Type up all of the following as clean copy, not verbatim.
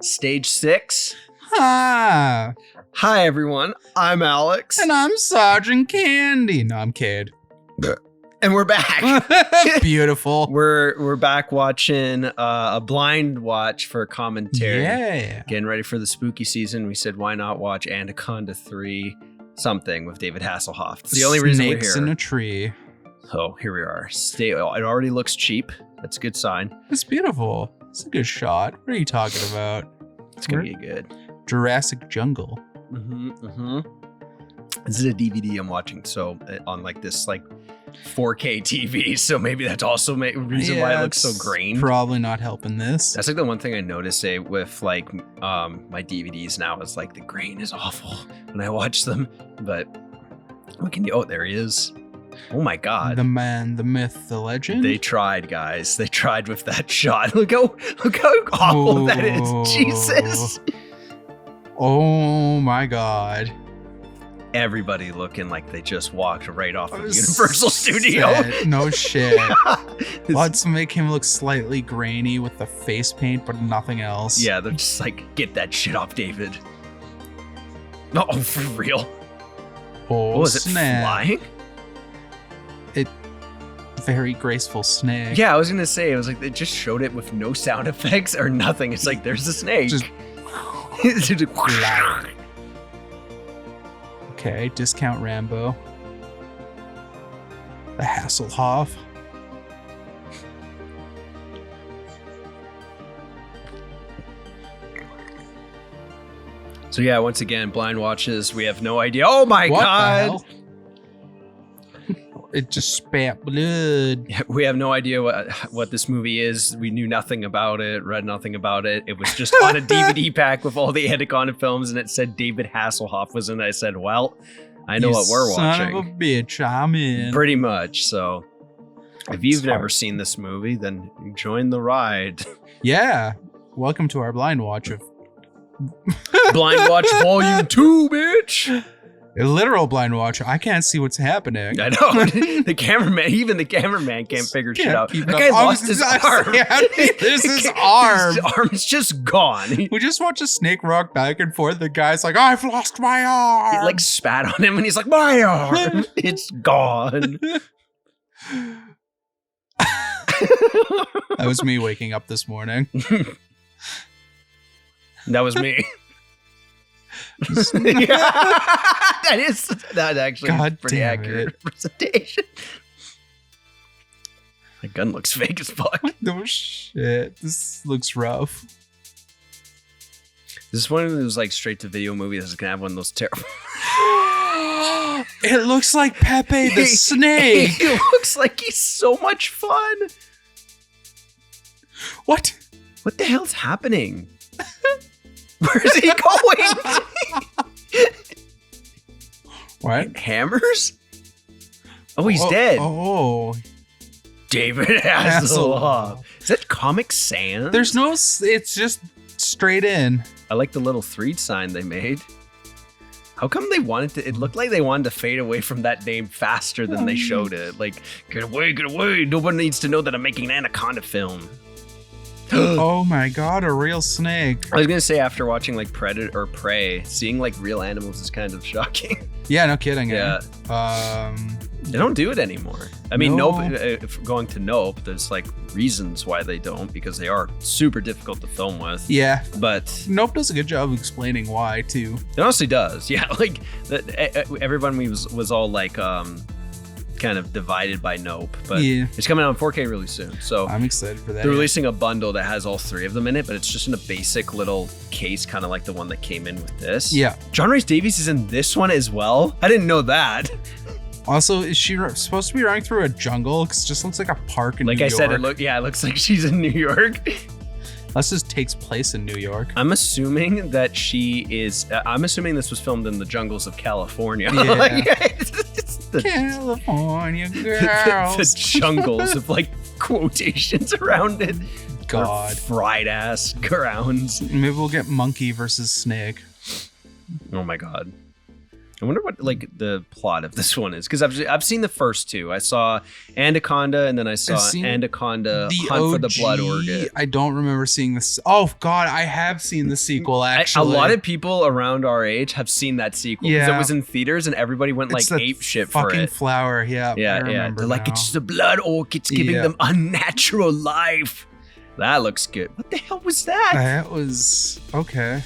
Stage 6. Hi. Hi, everyone. I'm Alex. And I'm Sergeant Candy. No, I'm Kade. And we're back. Beautiful. We're back watching a blind watch for commentary. Yeah. Getting ready for the spooky season. We said, why not watch Anaconda 3 something with David Hasselhoff? It's the only reason we're here. Snakes in a tree. So here we are. It already looks cheap. That's a good sign. It's beautiful. It's a good shot. What are you talking about? It's going to be good. Jurassic Jungle. This is a DVD I'm watching, so on like this 4K TV, so maybe that's also reason why it looks so grainy. Probably not helping this. That's like the one thing I notice with my DVDs now is like the grain is awful when I watch them. But there he is. Oh my god. The man, the myth, the legend. They tried, guys. They tried with that shot. Look how awful that is. Jesus. Oh my god. Everybody looking like they just walked right off of Universal Studio. No shit. Let's make him look slightly grainy with the face paint, but nothing else. Yeah, they're just like, get that shit off, David. No, for real. Oh, was it snap. flying? Very graceful snake. Yeah, I was gonna say, it was like they just showed it with no sound effects or nothing. It's like there's a snake. Just okay, discount Rambo. The Hasselhoff. So yeah, once again, blind watches. We have no idea. Oh my god! It just spat blood. We have no idea what this movie is. We knew nothing about it, read nothing about it. It was just on a DVD pack with all the Anaconda films, and it said David Hasselhoff was in it. I said, well, I know what we're watching. Son of a bitch, I'm in. Pretty much. So if you've never seen this movie, then join the ride. Yeah. Welcome to our blind watch of Blind Watch Volume 2, bitch. A literal blind watch. I can't see what's happening. I know. The cameraman can't figure shit out. That guy lost his arm. This is his arm. His arm's just gone. We just watch a snake rock back and forth. The guy's like, I've lost my arm. It like spat on him and he's like, my arm. It's gone. That was me waking up this morning. That was me. That's actually God pretty accurate representation. My gun looks fake as fuck. No shit. This looks rough. This is one of those like straight to video movies that's gonna have one of those terrible. It looks like Pepe the snake. It looks like he's so much fun. What? What the hell's happening? Where's he going? What? Hammers? Oh, he's dead. Oh. David Hasselhoff. Is that Comic Sans? There's no, it's just straight in. I like the little 3 sign they made. How come they wanted to, it looked like they wanted to fade away from that name faster than they showed it. Like, get away, get away. Nobody needs to know that I'm making an Anaconda film. Oh my god, a real snake. I was gonna say, after watching like Predator or Prey, seeing like real animals is kind of shocking. Yeah, no kidding. Yeah. They don't do it anymore. I mean, Nope. If going to Nope, there's like reasons why they don't, because they are super difficult to film with. Yeah. But Nope does a good job of explaining why too. It honestly does. Yeah, like everyone was all like kind of divided by Nope, but it's coming out in 4K really soon, so I'm excited for that. They're releasing a bundle that has all 3 of them in it, but it's just in a basic little case, kind of like the one that came in with this. Yeah. John Rhys Davies is in this one as well. I didn't know that. Also, is she supposed to be running through a jungle? Because it just looks like a park in New York. Like I said, it looks like she's in New York. Unless this takes place in New York. I'm assuming that she is. I'm assuming this was filmed in the jungles of California. Yeah. California girls. The jungles of like quotations around it. God. Fried ass grounds. Maybe we'll get monkey versus snake. Oh my god. I wonder what like the plot of this one is, because I've seen the first two. I saw Anaconda, and then I saw Anaconda Hunt for the Blood Orchid. I don't remember seeing this. Oh God, I have seen the sequel. Actually, a lot of people around our age have seen that sequel because it was in theaters and everybody went like ape shit for it. Fucking flower, yeah. They're like, it's the blood orchids giving them unnatural life. That looks good. What the hell was that? That was okay.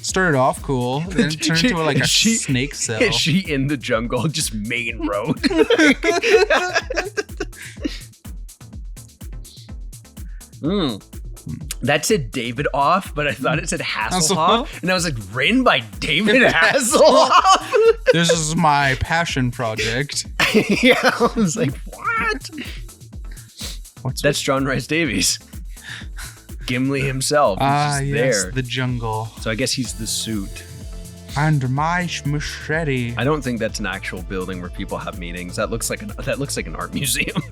Started off cool, then it turned into like a snake cell. Is she in the jungle, just main road? That said David off, but I thought it said Hasselhoff, and I was like, written by David Hasselhoff? This is my passion project. Yeah, I was like, what? That's John Rhys Davies. Gimli himself. Yes, there. The jungle. So I guess he's the suit. And my machete. I don't think that's an actual building where people have meetings. That looks like an art museum.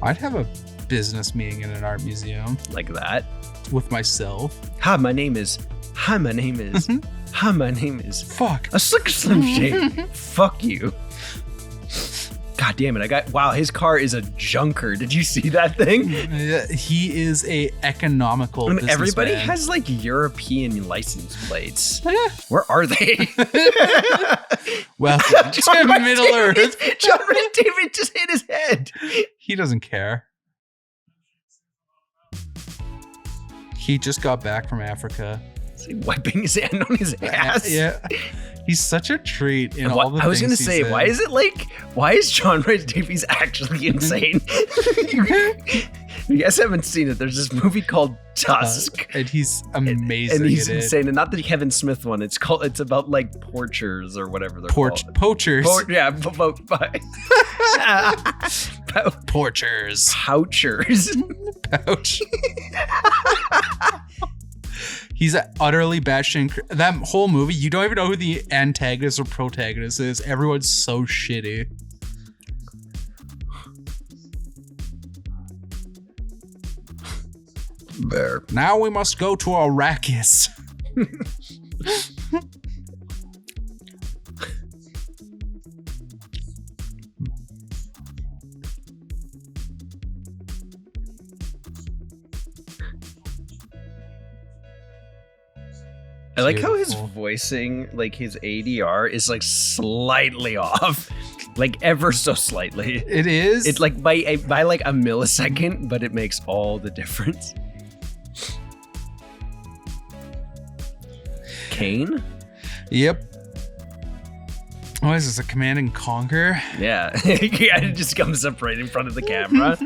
I'd have a business meeting in an art museum. Like that? With myself. Hi, my name is. Hi, my name is. Fuck. A Slicker Slim Shady. Fuck you. God damn it! Wow, his car is a junker. Did you see that thing? He is a economical businessman. Everybody has like European license plates. Where are they? Welcome to Middle Earth. John Rhys Davies just hit his head. He doesn't care. He just got back from Africa. Is he wiping his hand on his ass? Yeah. If He's such a treat in all the things I was gonna say, why is John Rhys Davies actually insane? If you guys haven't seen it, there's this movie called Tusk. And he's amazing. And he's insane. And not the Kevin Smith one. It's about like porchers or whatever they're called. Poachers. Porchers. Pouchers. Pouch. He's utterly batshit. That whole movie, you don't even know who the antagonist or protagonist is. Everyone's so shitty. There. Now we must go to Arrakis. I like how his voicing, like his ADR is like slightly off, like ever so slightly. It is. It's like by like a millisecond, but it makes all the difference. Kane? Yep. What is this, a Command and Conquer? Yeah. Yeah, it just comes up right in front of the camera.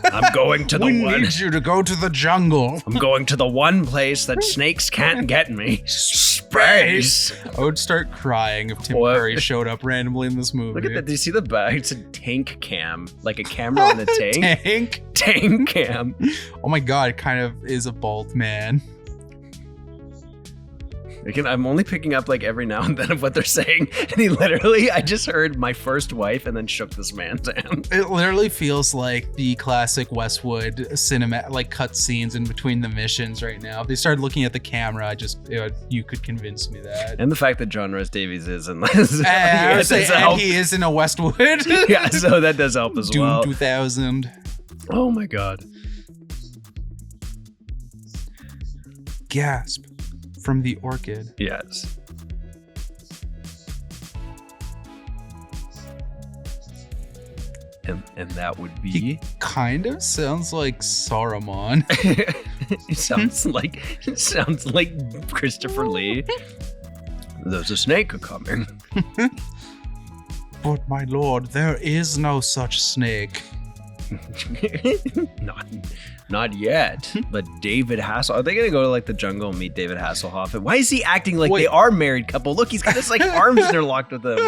I'm going to the one. We need you to go to the jungle. I'm going to the one place that snakes can't get me. Space. I would start crying if Tim Curry showed up randomly in this movie. Look at that. Do you see the back? It's a tank cam. Like a camera on a tank. Tank cam. Oh my god, it kind of is a bald man. I'm only picking up like every now and then of what they're saying, and I just heard my first wife and then shook this man's hand. It literally feels like the classic Westwood cinema, like cut scenes in between the missions right now. If they started looking at the camera, you could convince me that. And the fact that John Rhys Davies is in this. He is in a Westwood. Yeah, so that does help as well. Doom 2000. Oh my god. Gasp. From the orchid. Yes. And that would be. He kind of sounds like Saruman. It sounds like Christopher Lee. There's a snake coming. But my lord, there is no such snake. Not yet. But David Hasselhoff. Are they gonna go to like the jungle and meet David Hasselhoff? Why is he acting like they are a married couple? Look, he's got his like arms interlocked with them.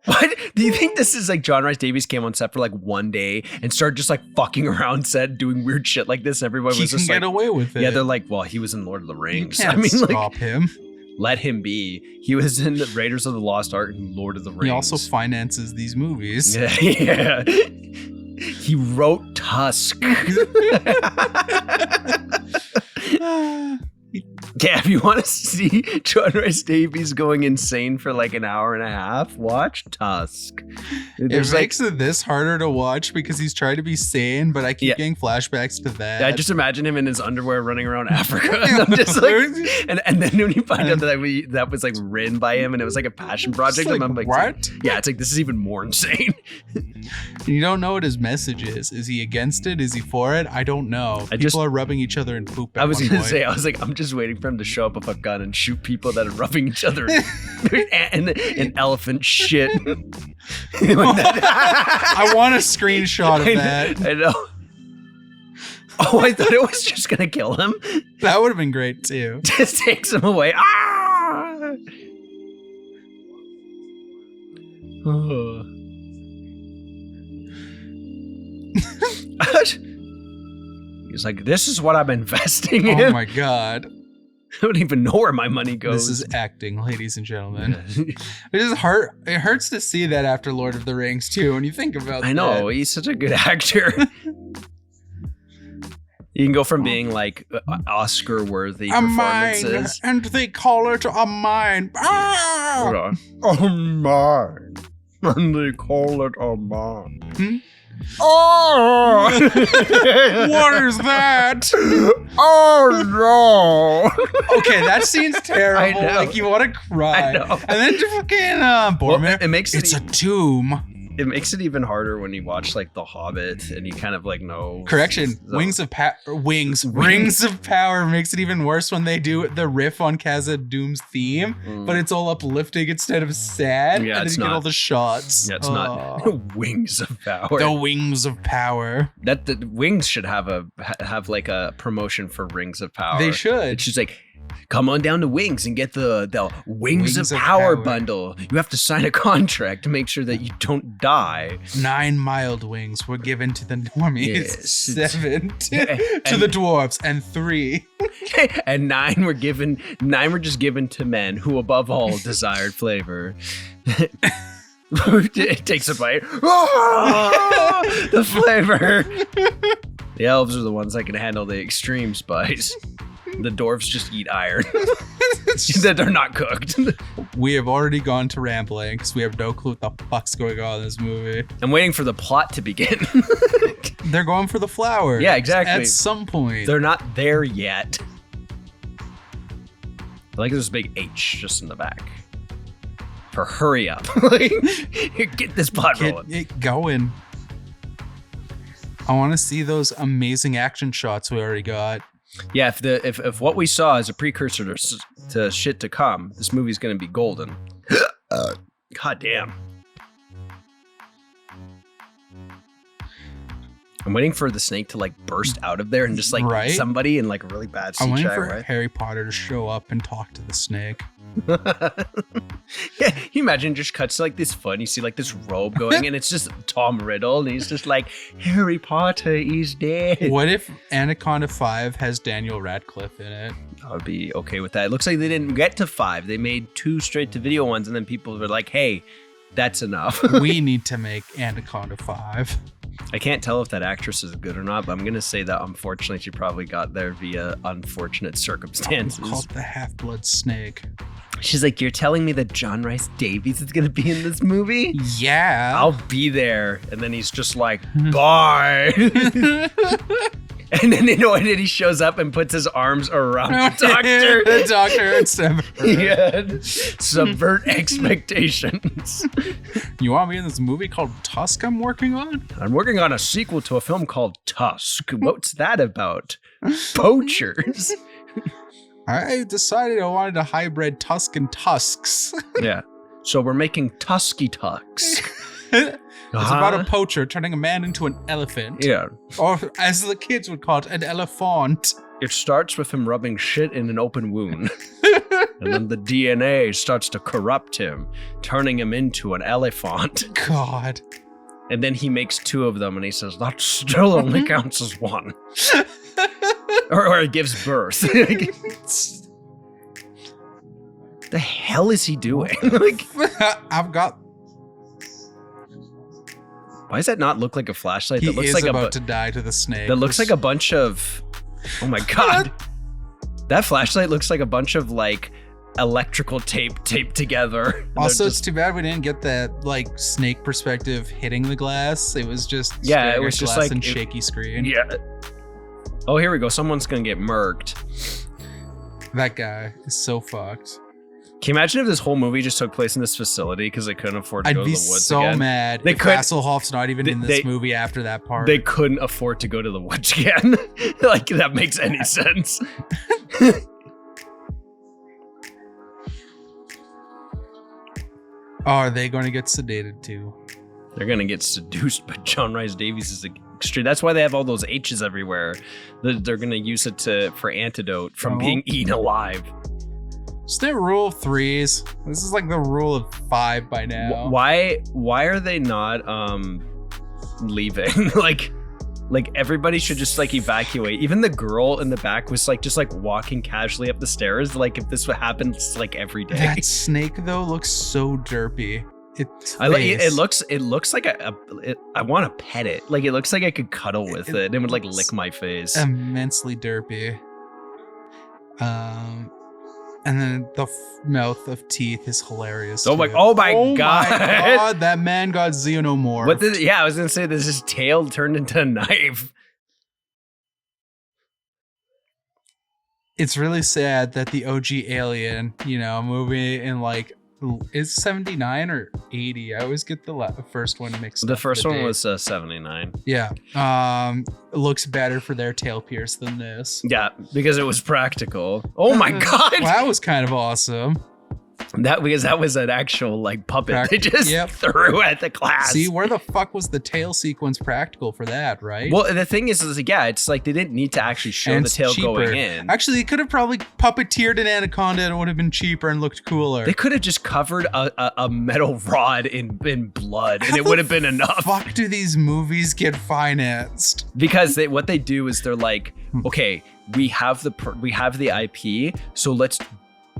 What? Do you think this is like John Rhys Davies came on set for like one day and started just like fucking around set doing weird shit like this? Everybody was just like, get away with it. Yeah, they're like, well, he was in Lord of the Rings. You can't stop him. Let him be. He was in the Raiders of the Lost Ark and Lord of the Rings. He also finances these movies. Yeah. He wrote Tusk. Yeah, if you want to see John Rice Davies going insane for like an hour and a half, watch Tusk. It makes it this harder to watch because he's trying to be sane, but I keep getting flashbacks to that. I just imagine him in his underwear running around Africa. And I'm just like, and then when you find out that was like written by him and it was like a passion project, like, I'm like, what? Yeah, it's like this is even more insane. You don't know what his message is. Is he against it? Is he for it? I don't know. People are rubbing each other in poop. I was gonna say, I was like, I'm just waiting for him to show up with a gun and shoot people that are rubbing each other in elephant shit. I want a screenshot of that. I know. Oh, I thought it was just gonna kill him. That would have been great too. Just takes him away. Ah! Oh. He's like, this is what I'm investing in. Oh my god. I don't even know where my money goes. This is acting, ladies and gentlemen. It hurts to see that after Lord of the Rings too, when you think about that. I know, he's such a good actor. You can go from being like Oscar-worthy performances. Mine, and they call it a mine. Ah! A mine. And they call it a mine. Hmm? Oh! What is that? Oh no! Okay, that scene's terrible. Like you want to cry. I know. And then fucking Boromir. It makes it's a tomb. It makes it even harder when you watch like The Hobbit and you kind of like know. Correction. Rings of Power makes it even worse when they do the riff on Khazad-dûm's theme, but it's all uplifting instead of sad. Yeah, and then you get all the shots. Yeah, it's not Wings of Power. The Wings of Power. That the Wings should have like a promotion for Rings of Power. They should. It's just like, come on down to Wings and get the Wings of Power bundle. You have to sign a contract to make sure that you don't die. 9 mild wings were given to the normies. Yes. 7 to the dwarves, and 3. And 9 were just given to men who above all desired flavor. It takes a bite. Oh, the flavor. The elves are the ones that can handle the extreme spice. The dwarves just eat iron. That are not cooked. We have already gone to rambling because we have no clue what the fuck's going on in this movie. I'm waiting for the plot to begin. They're going for the flower. Yeah, exactly. At some point. They're not there yet. I like there's a big H just in the back. For hurry up. Get this plot rolling. Get it going. I want to see those amazing action shots we already got. Yeah, if what we saw is a precursor to shit to come, this movie's gonna be golden. God damn. I'm waiting for the snake to like burst out of there and just like eat somebody in like a really bad CGI I'm waiting for way. Harry Potter to show up and talk to the snake. Yeah, you imagine just cuts to like this fun. You see like this robe going and it's just Tom Riddle and he's just like, Harry Potter is dead. What if Anaconda 5 has Daniel Radcliffe in it? I would be okay with that. It looks like they didn't get to 5. They made 2 straight to video ones and then people were like, hey, that's enough. We need to make Anaconda 5. I can't tell if that actress is good or not, but I'm going to say that unfortunately she probably got there via unfortunate circumstances. Called the Half-Blood Snake. She's like, you're telling me that John Rice Davies is going to be in this movie? Yeah. I'll be there. And then he's just like, bye. And then he shows up and puts his arms around the doctor. The doctor and subvert expectations. You want me in this movie called Tusk I'm working on? I'm working on a sequel to a film called Tusk. What's that about? Poachers. I decided I wanted a hybrid Tusk and Tusks. Yeah. So we're making Tusky Tucks. It's about a poacher turning a man into an elephant. Yeah. Or as the kids would call it, an elephant. It starts with him rubbing shit in an open wound. And then the DNA starts to corrupt him, turning him into an elephant. God. And then he makes 2 of them and he says, that still only counts as 1. or he gives birth. The hell is he doing? I've got... Why does that not look like a flashlight? He that looks is like about to die to the snake. That looks like a bunch of... Oh my God. That flashlight looks like a bunch of like electrical tape taped together. Also, it's too bad we didn't get that like snake perspective hitting the glass. It was just it was just like and shaky screen. Yeah. Oh, here we go. Someone's gonna get murked. That guy is so fucked. Can you imagine if this whole movie just took place in this facility because they couldn't afford to go to the woods again? I'd be so mad if Hasselhoff's not even in this movie after that part. They couldn't afford to go to the woods again. Like, that makes any sense. Are they going to get sedated too? They're going to get seduced by John Rhys Davies is extreme. That's why they have all those H's everywhere. They're going to use it for antidote from being eaten alive. Isn't it rule of threes? This is like the rule of 5 by now. Why are they not leaving? like everybody should just like evacuate. Even the girl in the back was like just like walking casually up the stairs. Like if this would happen like every day. That snake though looks so derpy. It looks like I want to pet it. Like it looks like I could cuddle with it. It would like lick my face. Immensely derpy. And then the mouth of teeth is hilarious. Oh my god! My god! That man got xenomorphed. I was gonna say this is tail turned into a knife. It's really sad that the OG Alien, movie in like is 79 or 80. I always get the first one mixed up. The first one was 79. Yeah. It looks better for their tail pierce than this. Yeah, because it was practical. Oh my god. Well, that was kind of awesome. That was an actual like puppet they just threw at the class. See, where the fuck was the tail sequence practical for that, right? Well, the thing is it's like they didn't need to actually show the tail going in. Actually, they could have probably puppeteered an Anaconda and it would have been cheaper and looked cooler. They could have just covered a metal rod in blood and it would have been enough. How the fuck do these movies get financed? Because what they do is they're like, okay, we have the IP, so let's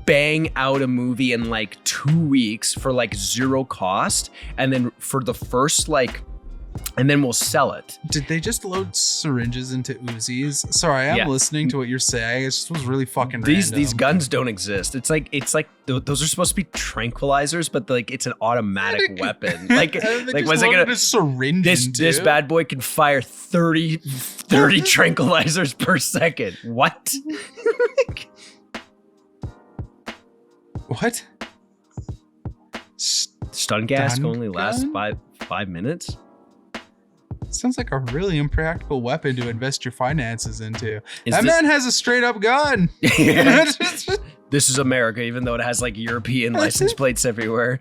bang out a movie in like 2 weeks for like 0 cost, and then for the first and then we'll sell it. Did they just load syringes into Uzis? Sorry, I'm listening to what you're saying. It just was really fucking random. These guns don't exist. It's like those are supposed to be tranquilizers, but like it's an automatic weapon. Like was it gonna? A syringe this bad boy can fire 30 tranquilizers per second. What? What? Stun gas can only last 5 minutes? Sounds like a really impractical weapon to invest your finances into. Man has a straight up gun. This is America, even though it has like European license plates everywhere.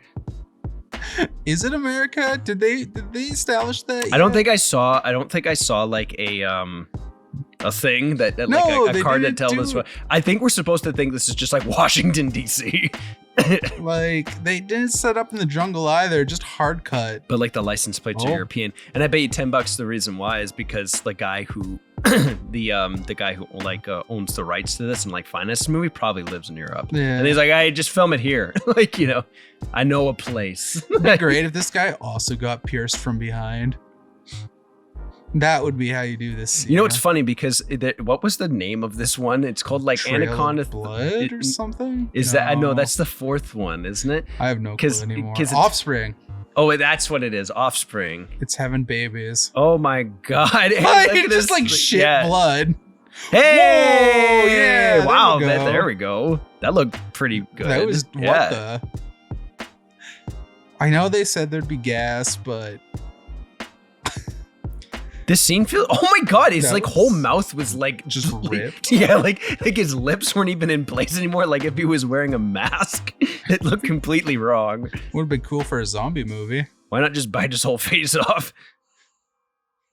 Is it America? Did they establish that yet? I don't think I saw like a thing that like a card that tells us what. I think we're supposed to think this is just like Washington D.C. Like they didn't set up in the jungle either, just hard cut. But like the license plates are European, and I bet you $10 the reason why is because the guy who the guy who like owns the rights to this and like financed the movie probably lives in Europe. Yeah. And he's like, I just film it here. Like, I know a place. It'd be great if this guy also got pierced from behind. That would be how you do this. You know what's funny, because what was the name of this one? It's called like Trail Anaconda Blood or something. No, that's the 4th one, isn't it? I have no clue anymore. Offspring. Oh, that's what it is. Offspring. It's having babies. Oh my god! It's just like shit blood. Hey! Whoa, yeah! Wow! There we go. That looked pretty good. That was what the. I know they said there'd be gas, but. This scene feels. Oh my god! His like whole mouth was like just ripped. Yeah, like his lips weren't even in place anymore. Like if he was wearing a mask, it looked completely wrong. Would have been cool for a zombie movie. Why not just bite his whole face off?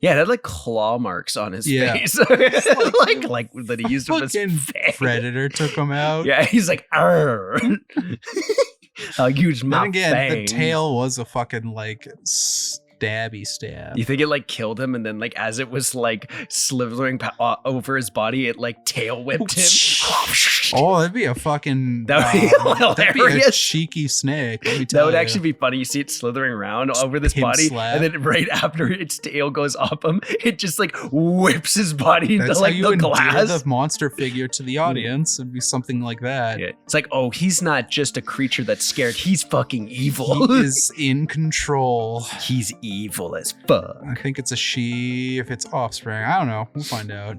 Yeah, it had like claw marks on his face. like that he used with his face. Predator took him out. Yeah, he's like, arr. I'll use my Then again, fang. the tail was a fucking like stabby stab. You think it like killed him, and then like as it was like slithering over his body, it like tail whipped him. Oh, that'd be a fucking That would be hilarious. That'd be a cheeky snake. Let me tell That would you. actually be funny. You see it slithering around over this Him body, slap. and then right after its tail goes up him, it just like whips his body into That's like how you the endear glass. the monster figure to the audience. It'd be something like that. Yeah. It's like, oh, he's not just a creature that's scared. He's fucking evil. He is in control. He's evil as fuck. I think it's a she. If it's Offspring, I don't know. We'll find out.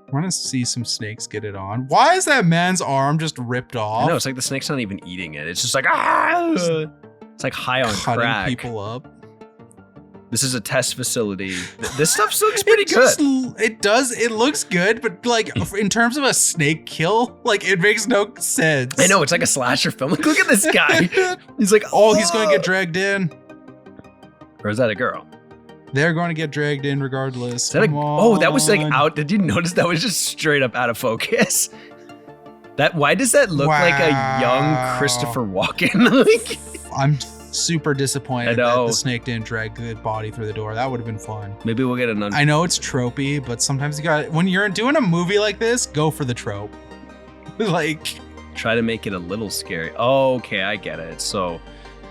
I want to see some snakes get it on. Why is that man's arm just ripped off? No, it's like the snake's not even eating it. It's just like, ah! It's like high on Cutting crack. people up. This is a test facility. This stuff looks pretty good. It does. It looks good, but like in terms of a snake kill, like it makes no sense. I know, it's like a slasher film. Like, look at this guy. He's like, Oh, he's going to get dragged in. Or is that a girl? They're going to get dragged in regardless. Is that Come oh, that was like on. out. Did you notice that was just straight up out of focus? Why does that look like a young Wow. Christopher Walken? Like, I'm super disappointed I that know. the snake didn't drag the body through the door. That would have been fun. maybe we'll get an I know it's tropey, but sometimes you got when you're doing a movie like this, go for the trope. Like, try to make it a little scary. Oh, okay, I get it. So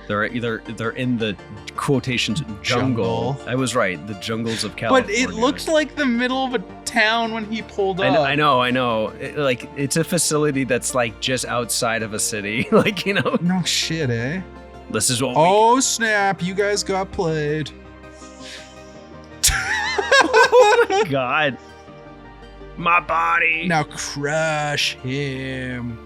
they're in the quotations jungle. I was right, the jungles of California. but it looked like the middle of a town when he pulled up. I know. Like it's a facility that's like just outside of a city. Like, you know, No shit, eh? this is what Oh snap! You guys got played. oh my god, my body. Now crush him.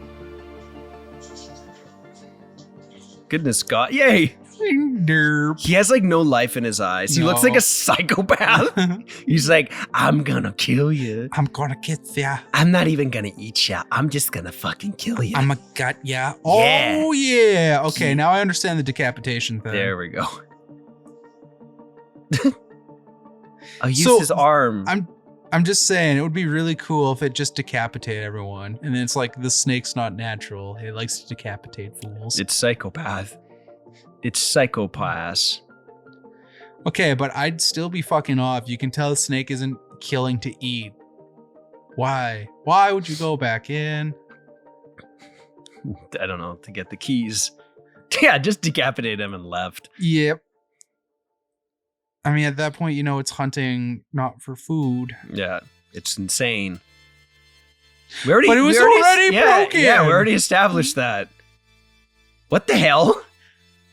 Goodness God, yay! Derp. He has like no life in his eyes. He looks like No. a psychopath. He's like, I'm gonna kill you. I'm gonna get ya. I'm not even gonna eat ya. I'm just gonna fucking kill you. I'm a gut ya. Oh yeah. Okay, now I understand the decapitation thing. There we go. I'll use So, his arm. I'm just saying it would be really cool if it just decapitated everyone, and then it's like the snake's not natural. It likes to decapitate fools. It's psychopath. It's psychopaths. Okay, but I'd still be fucking off. You can tell the snake isn't killing to eat. Why? Why would you go back in? I don't know, to get the keys. Yeah, just decapitate him and left. Yep. I mean, at that point, you know it's hunting not for food. Yeah, it's insane. We already, But it was we already broken. Yeah, we already established that. What the hell?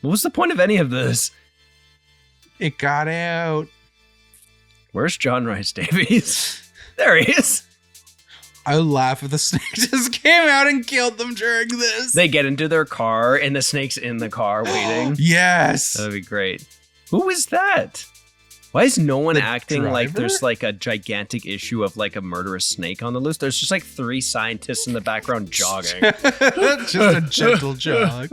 What was the point of any of this? It got out. Where's John Rice Davies? There he is. I would laugh if the snake just came out and killed them during this. They get into their car and the snake's in the car waiting. Yes. That'd be great. Who is that? Why is no one The acting like driver? there's like a gigantic issue of like a murderous snake on the loose? There's just like 3 scientists in the background jogging. Just a gentle jog.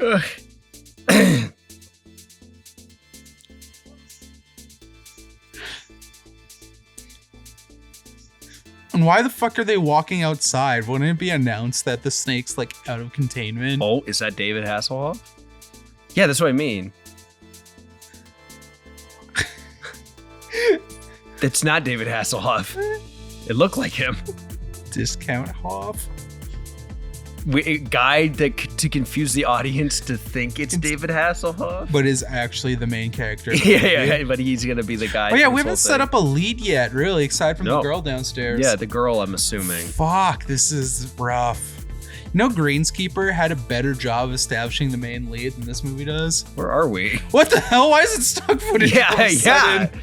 And why the fuck are they walking outside? Wouldn't it be announced that the snake's like out of containment? Oh, is that David Hasselhoff? Yeah, that's what I mean. It's not David Hasselhoff. It looked like him. Discount Hoff. Guy to confuse the audience to think it's David Hasselhoff. But is actually the main character. of the Yeah, movie. but he's gonna be the guy. Oh yeah, for we this haven't whole set thing. up a lead yet, really, aside from the No. girl downstairs. Yeah, the girl, I'm assuming. Fuck, this is rough. You know, Greenskeeper had a better job establishing the main lead than this movie does. Where are we? What the hell? Why is it stock footage? all of a Yeah. sudden?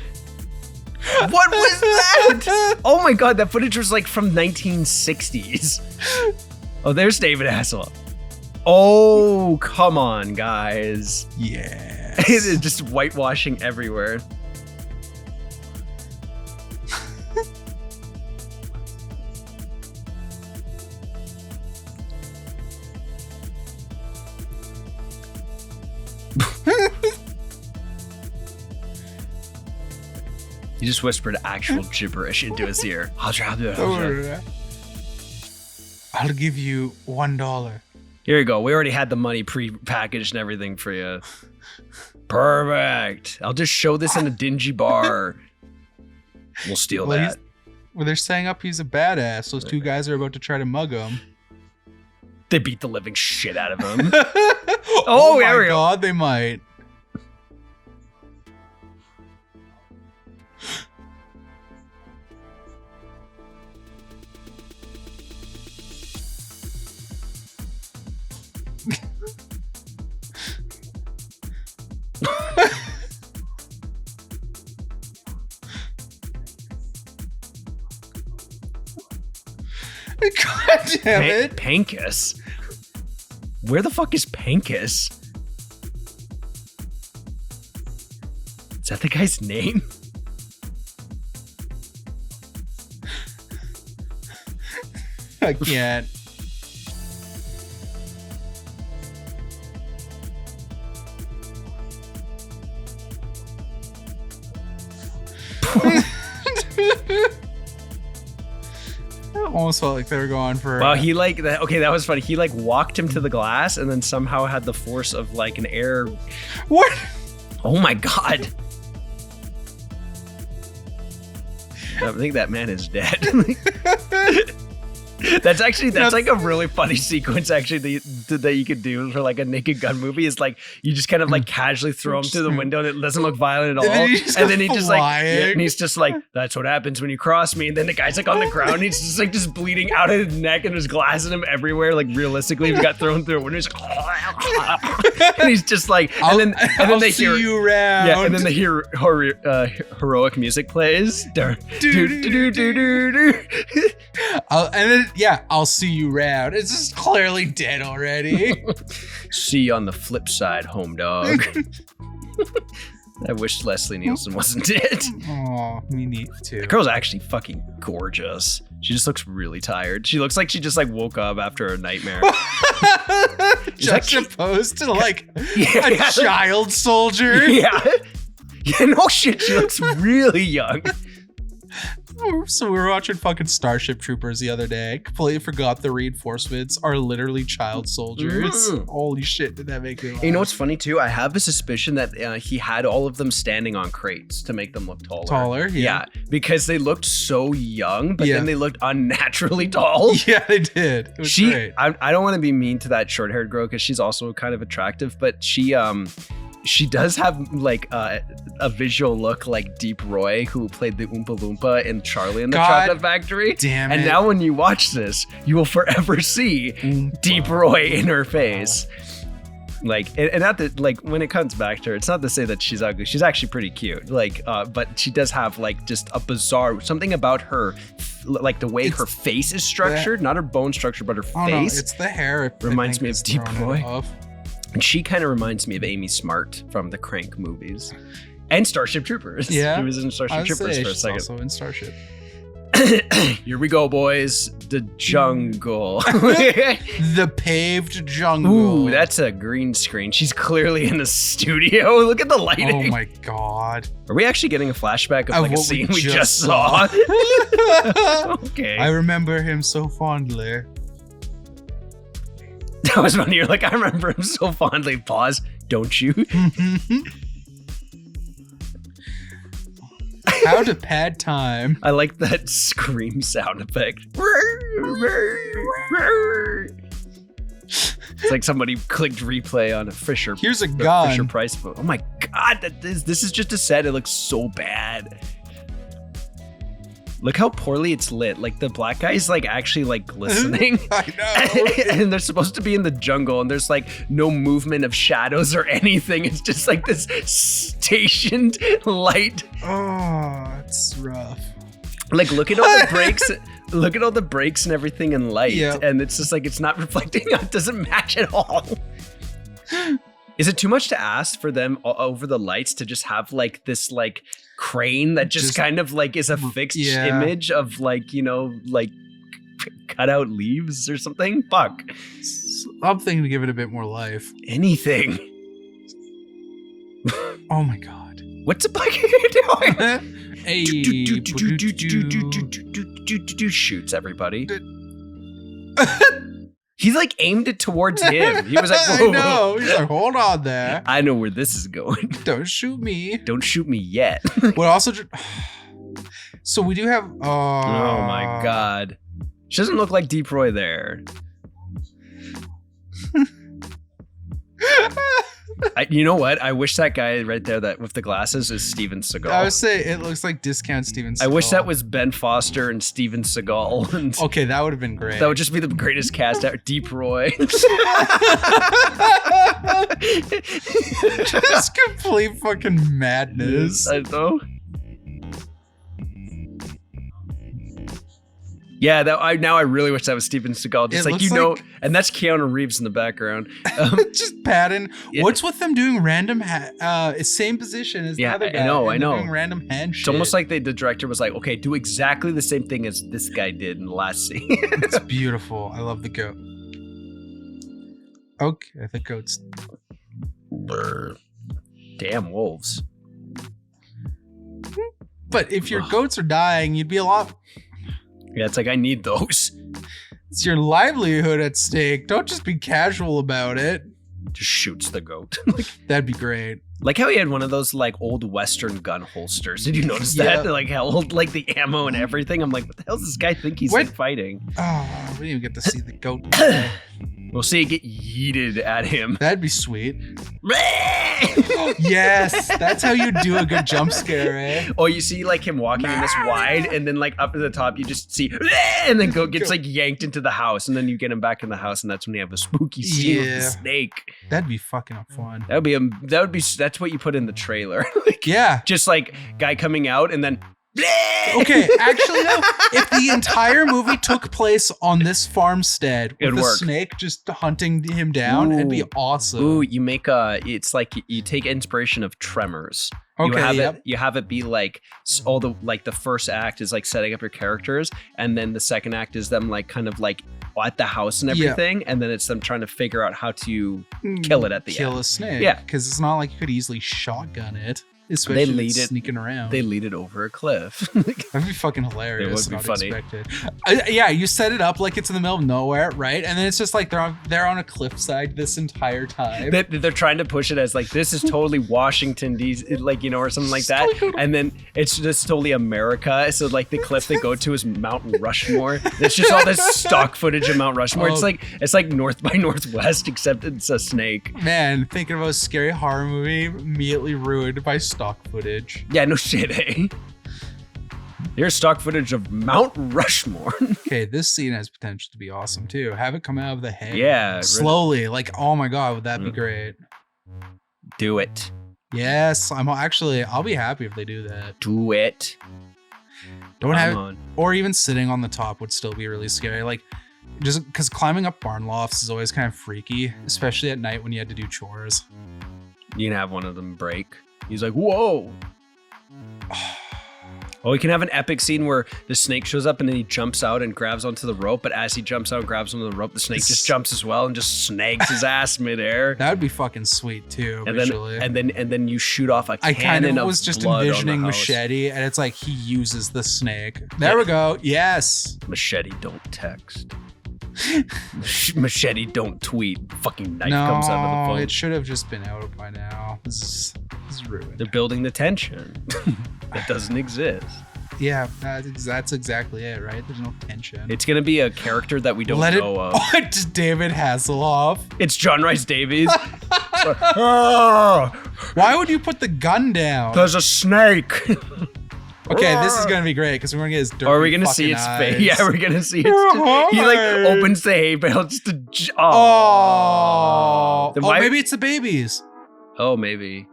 What was that? Oh my god, that footage was like from 1960s. Oh, there's David Hasselhoff. Oh, come on, guys. Yes. It's just whitewashing everywhere. You just whispered actual gibberish into his ear. I'll give you $1 Here you go. We already had the money pre-packaged and everything for you. Perfect. I'll just show this in a dingy bar. We'll steal that. Well, they're saying up he's a badass. Those two guys are about to try to mug him. They beat the living shit out of him. Oh my God, they might. God damn it. Pankus? Where the fuck is Pankus? Is that the guy's name? I can't. Almost felt like they were going for. Wow, he like that. Okay, that was funny. He like walked him to the glass and then somehow had the force of like an air. What? Oh my God. I think that man is dead. That's like a really funny sequence actually that you could do for like a Naked Gun movie is like you just kind of like casually throw him through the window and it doesn't look violent at all. And then he just like and he's just like, that's what happens when you cross me. And then the guy's like on the ground and he's just bleeding out of his neck and there's glass in him everywhere. Like realistically, he got thrown through a window. He's like, and he's just like, and then they hear you around. Yeah, and then they hear heroic music plays. I'll see you round. It's just clearly dead already. See you on the flip side, home dog. I wish Leslie Nielsen wasn't dead. Oh, me neither too. The girl's actually fucking gorgeous. She just looks really tired. She looks like she just like woke up after a nightmare. Just opposed to like a child soldier. Yeah. Yeah, no shit. She looks really young. So we were watching fucking Starship Troopers the other day. Completely forgot the reinforcements are literally child soldiers. Holy shit, did that make me laugh. You know what's funny too? I have a suspicion that he had all of them standing on crates to make them look taller. Taller, yeah. Because they looked so young, but then they looked unnaturally tall. Yeah, they did. It was great. I don't want to be mean to that short-haired girl because she's also kind of attractive, but she does have like a visual look like Deep Roy, who played the Oompa Loompa in Charlie and the Chocolate Factory. Damn it. And now when you watch this, you will forever see Deep Roy in her face. Like, and not that, like, when it comes back to her, it's not to say that she's ugly. She's actually pretty cute. Like, but she does have like just a bizarre something about her, like the way her face is structured, not her bone structure, but her face. No, it's the hair. It reminds me of Deep Roy. And she kind of reminds me of Amy Smart from the Crank movies and Starship Troopers. Yeah, she was in Starship Troopers for a second. Also in Starship. Here we go, boys. The jungle. The paved jungle. Ooh, that's a green screen. She's clearly in the studio. Look at the lighting. Oh my God. Are we actually getting a flashback of like a scene we just saw? Okay. I remember him so fondly. That was funny. You're like, I remember him so fondly. Pause. Don't you? How to pad time. I like that scream sound effect. It's like somebody clicked replay on a Fisher. Here's a gun. Fisher Price book. Oh my God, this is just a set. It looks so bad. Look how poorly it's lit. Like the black guy is like actually like glistening. I know. And they're supposed to be in the jungle and there's like no movement of shadows or anything. It's just like this stationed light. Oh, it's rough. Like look at all the breaks. Look at all the breaks and everything in light. Yep. And it's just like it's not reflecting. It doesn't match at all. Is it too much to ask for them over the lights to just have like this like crane that just kind of like is a fixed image of like, you know, like cut out leaves or something? Fuck. I'm thinking to give it a bit more life. Anything. Oh my God. What's the black guy doing? Hey. Shoots everybody. He like aimed it towards him. He was like, I whoa, know. He's like, hold on there. I know where this is going. Don't shoot me. Don't shoot me yet. What also... So we do have... Oh my god. She doesn't look like Deep Roy there. You know what? I wish that guy right there that with the glasses is Steven Seagal. I would say it looks like discount Steven Seagal. I wish that was Ben Foster and Steven Seagal. And okay, that would have been great. that would just be the greatest cast ever. Deep Roy. Just complete fucking madness. I know. Yeah, now I really wish that was Steven Seagal. Just like, you know, and that's Keanu Reeves in the background. Just Patton. Yeah. What's with them doing random, same position as the other guy? I know. Doing random hand shit. It's almost like the director was like, okay, do exactly the same thing as this guy did in the last scene. It's beautiful. I love the goat. Okay, the goat's... Damn wolves. But if your goats are dying, you'd be a lot... Yeah, it's like, I need those. It's your livelihood at stake. Don't just be casual about it. Just shoots the goat. That'd be great. Like how he had one of those like old Western gun holsters. Did you notice Yeah. that? Like how old, like the ammo and everything. I'm like, what the hell does this guy think he's like fighting? Oh, we didn't even get to see the goat. We'll see it get yeeted at him. That'd be sweet. Yes, that's how you do a good jump scare, eh? Or you see like him walking in this wide, and then like up at the top you just see, and then goat gets like yanked into the house, and then you get him back in the house, and that's when you have a spooky scene with the snake. That'd be fucking fun. That's what you put in the trailer. Like, yeah, just like guy coming out, and then. Okay, actually no. If the entire movie took place on this farmstead with the snake just hunting him down, it'd be awesome. Ooh, you make it's like you take inspiration of Tremors. Okay, you have it be like all the like the first act is like setting up your characters, and then the second act is them like kind of like at the house and everything, and then it's them trying to figure out how to kill it at the end. Kill a snake. Yeah, because it's not like you could easily shotgun it. Especially they lead it sneaking around. They lead it over a cliff. That'd be fucking hilarious. It would be funny. Yeah, you set it up like it's in the middle of nowhere, right? And then it's just like they're on a cliffside this entire time. They're trying to push it as like this is totally Washington D.C., like, you know, or something like that. And then it's just totally America. So like the cliff they go to is Mount Rushmore. It's just all this stock footage of Mount Rushmore. It's like North by Northwest, except it's a snake. Man, thinking about a scary horror movie immediately ruined by stock footage. Yeah, no shit, eh? Here's stock footage of Mount Rushmore. Okay, this scene has potential to be awesome too. Have it come out of the head. Yeah. Slowly. Like, oh my god, would that be great? Do it. Yes, I'll be happy if they do that. Do it. Don't have, or even sitting on the top would still be really scary. Like, just because climbing up barn lofts is always kind of freaky, especially at night when you had to do chores. You can have one of them break. He's like, whoa. Oh, we can have an epic scene where the snake shows up and then he jumps out and grabs onto the rope. But as he jumps out and grabs onto the rope, the snake just jumps as well and just snags his ass midair. That would be fucking sweet too. And visually. then you shoot off a cannon. I kind of was just envisioning Machete, and it's like he uses the snake. There we go. Yes. Machete, don't text. Machete, don't tweet. Fucking knife comes out of the phone. It should have just been out by now. This is ruined. They're building the tension that doesn't exist. Yeah, that's exactly it, right? There's no tension. It's gonna be a character that we don't know of. It's David Hasselhoff. It's John Rice Davies. Why would you put the gun down? There's a snake. Okay, this is gonna be great because we're gonna get his dirty. Or are we gonna see its face? Yeah, we're gonna see it. He like opens the hay bale just to. Oh, maybe it's the babies. Oh, maybe.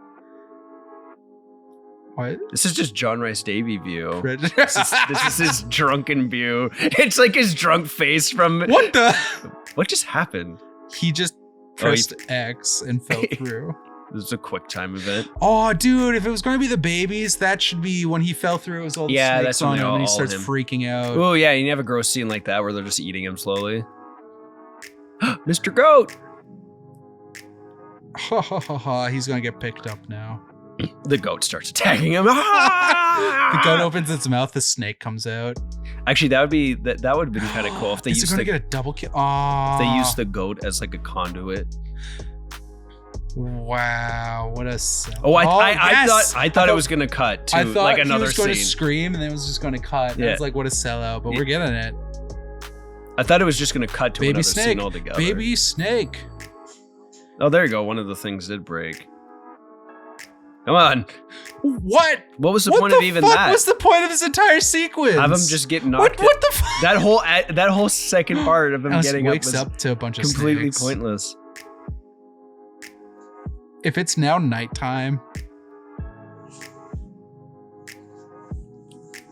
What? This is just John Rice Davy view. This is his drunken view. It's like his drunk face from. What the? What just happened? He just pressed X and fell through. This is a quick time event. Oh, dude, if it was going to be the babies, that should be when he fell through. It was all the snakes on him and he starts freaking out. Oh, yeah, you have a gross scene like that where they're just eating him slowly. Mr. Goat! Ha ha ha ha, he's going to get picked up now. The goat starts attacking him. The goat opens its mouth, the snake comes out. Actually, that would have been kind of cool if they Is it used gonna get a double kill? Oh, they used the goat as like a conduit. Wow, what a I thought it was gonna cut to I thought like another he was going scene. to scream and then it was just going to cut. And I was like, what a sellout, but we're getting it. I thought it was just gonna cut to Baby another snake. scene altogether. Baby snake. Oh, there you go. One of the things did break. Come on. What? What was the point of even that? What's the point of this entire sequence? Have him just get knocked. What the fuck? That whole second part of him getting wakes up to a bunch of completely snakes. pointless. If it's now nighttime.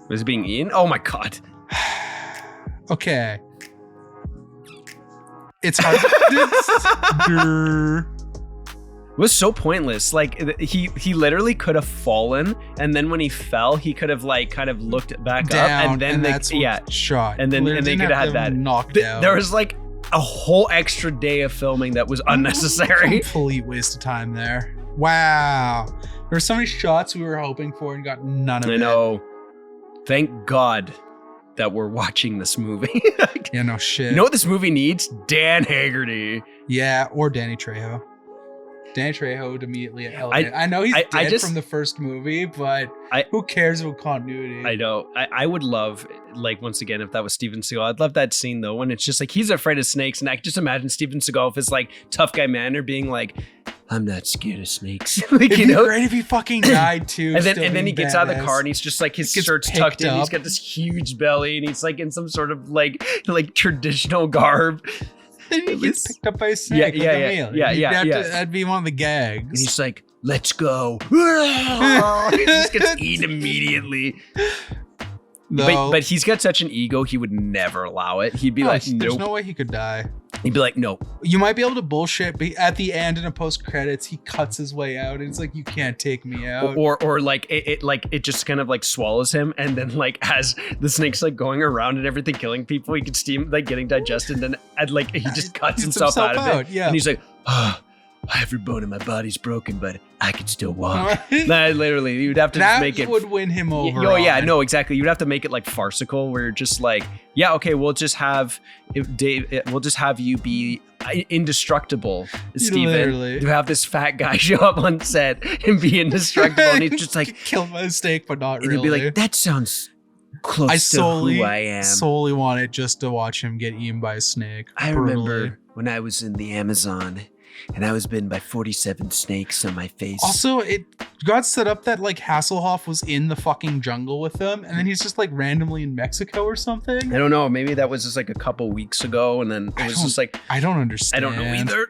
Was it being eaten? Oh my god. Okay. It's hard. It was so pointless. Like he literally could have fallen, and then when he fell, he could have like kind of looked back down, up, and then shot. and then they could have had that knocked out. There was like a whole extra day of filming that was unnecessary. Complete waste of time there. Wow. There were so many shots we were hoping for and got none of it. I know. Thank God that we're watching this movie. Yeah, no shit. You know what this movie needs? Dan Haggerty. Yeah, or Danny Trejo. Danny Trejo would immediately elevate. I know he's dead from the first movie, but who cares about continuity? I know. I would love, like, once again, if that was Steven Seagal, I'd love that scene though, when it's just like he's afraid of snakes, and I can just imagine Steven Seagal with his like tough guy manner being like, "I'm not scared of snakes." Like, It'd be great if he fucking died too. and then he gets out of the car and he's just like his shirt's tucked in. He's got this huge belly and he's like in some sort of like traditional garb. Then he gets picked up by a snake. That'd be one of the gags. And he's like, "Let's go." He just gets eaten immediately. No. But he's got such an ego, he would never allow it. He'd be like, "Nope." There's no way he could die. He'd be like, "No." You might be able to bullshit, but at the end in a post credits, he cuts his way out, and it's like, you can't take me out. Or like it just kind of like swallows him, and then like as the snake's like going around and everything killing people, he can see him like getting digested, and like he just cuts himself out of it. Yeah. And he's like, "Oh, every bone in my body's broken, but I can still walk." Nah, literally, you'd have to just make it. That would win him over. Oh yeah, no, exactly. You'd have to make it like farcical, where you're just like, yeah, okay, we'll just have you be indestructible, Steven. You have this fat guy show up on set and be indestructible, and he's just like kill my snake, but not and really. He'd be like, "That sounds close to who I am." Solely wanted just to watch him get eaten by a snake. I remember when I was in the Amazon. And I was bitten by 47 snakes on my face. Also, it got set up that like Hasselhoff was in the fucking jungle with them, and then he's just like randomly in Mexico or something. I don't know. Maybe that was just like a couple weeks ago, and then it was just like I don't understand. I don't know either.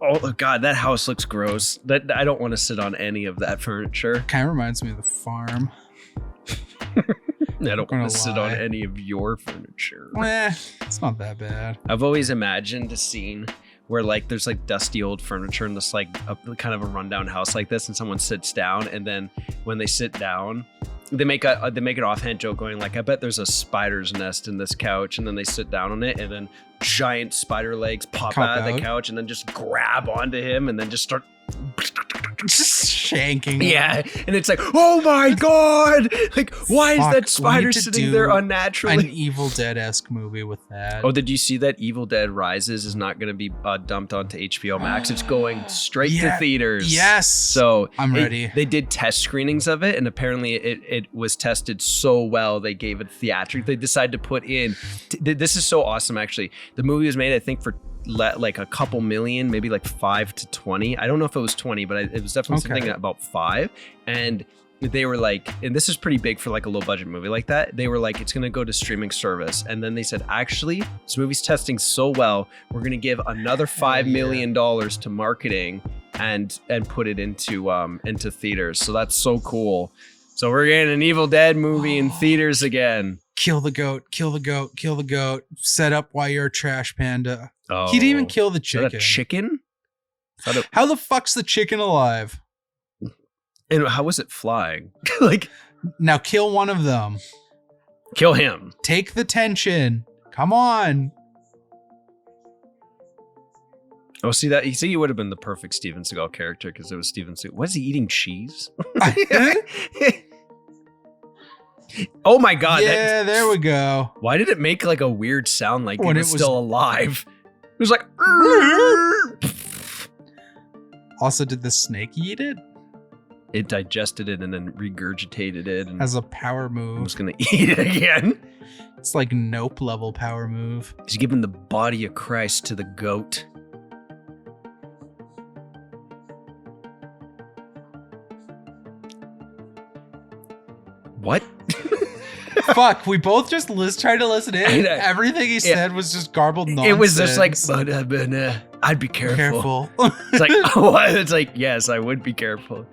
Oh god, that house looks gross. That I don't want to sit on any of that furniture. Kind of reminds me of the farm. I don't want to sit on any of your furniture. It's not that bad. I've always imagined a scene where like there's like dusty old furniture in this like kind of a rundown house like this, and someone sits down, and then when they sit down, they make an offhand joke going like, "I bet there's a spider's nest in this couch," and then they sit down on it, and then giant spider legs pop out of the couch, and then just grab onto him, and then just start shanking. Yeah, and it's like, oh my god, like why is that spider sitting there unnaturally? An Evil Dead-esque movie with that. Oh, did you see that Evil Dead Rises is not going to be dumped onto HBO Max? It's going straight to theaters. Yes. So I'm ready. They did test screenings of it, and apparently it was tested so well they gave it theatrical. They decided to put in. This is so awesome, actually. The movie was made, I think, for like a couple million, maybe like 5 to 20. I don't know if it was 20, but it was definitely something about 5. And they were like, and this is pretty big for like a low budget movie like that. They were like, it's going to go to streaming service. And then they said, actually, this movie's testing so well, we're going to give another $5 million to marketing and put it into theaters. So that's so cool. So we're getting an Evil Dead movie in theaters again. Kill the goat, kill the goat, kill the goat. Set up while you're a trash panda. Oh, he didn't even kill the chicken. Is that a chicken? How the fuck's the chicken alive? And how was it flying? Like, now kill one of them. Kill him. Take the tension. Come on. Oh, see that? You see, he would have been the perfect Steven Seagal character because it was Steven Seagal. Was he eating cheese? Oh my god! Yeah, there we go. Why did it make like a weird sound like When it was still alive? It was like. Also, did the snake eat it? It digested it and then regurgitated it. And as a power I move. was gonna eat it again. It's like Nope level power move. He's giving the body of Christ to the goat. What? Fuck, we both just tried to listen in. Everything he said was just garbled nonsense. It was just like, I'd be careful. It's like, oh, it's like, yes, I would be careful.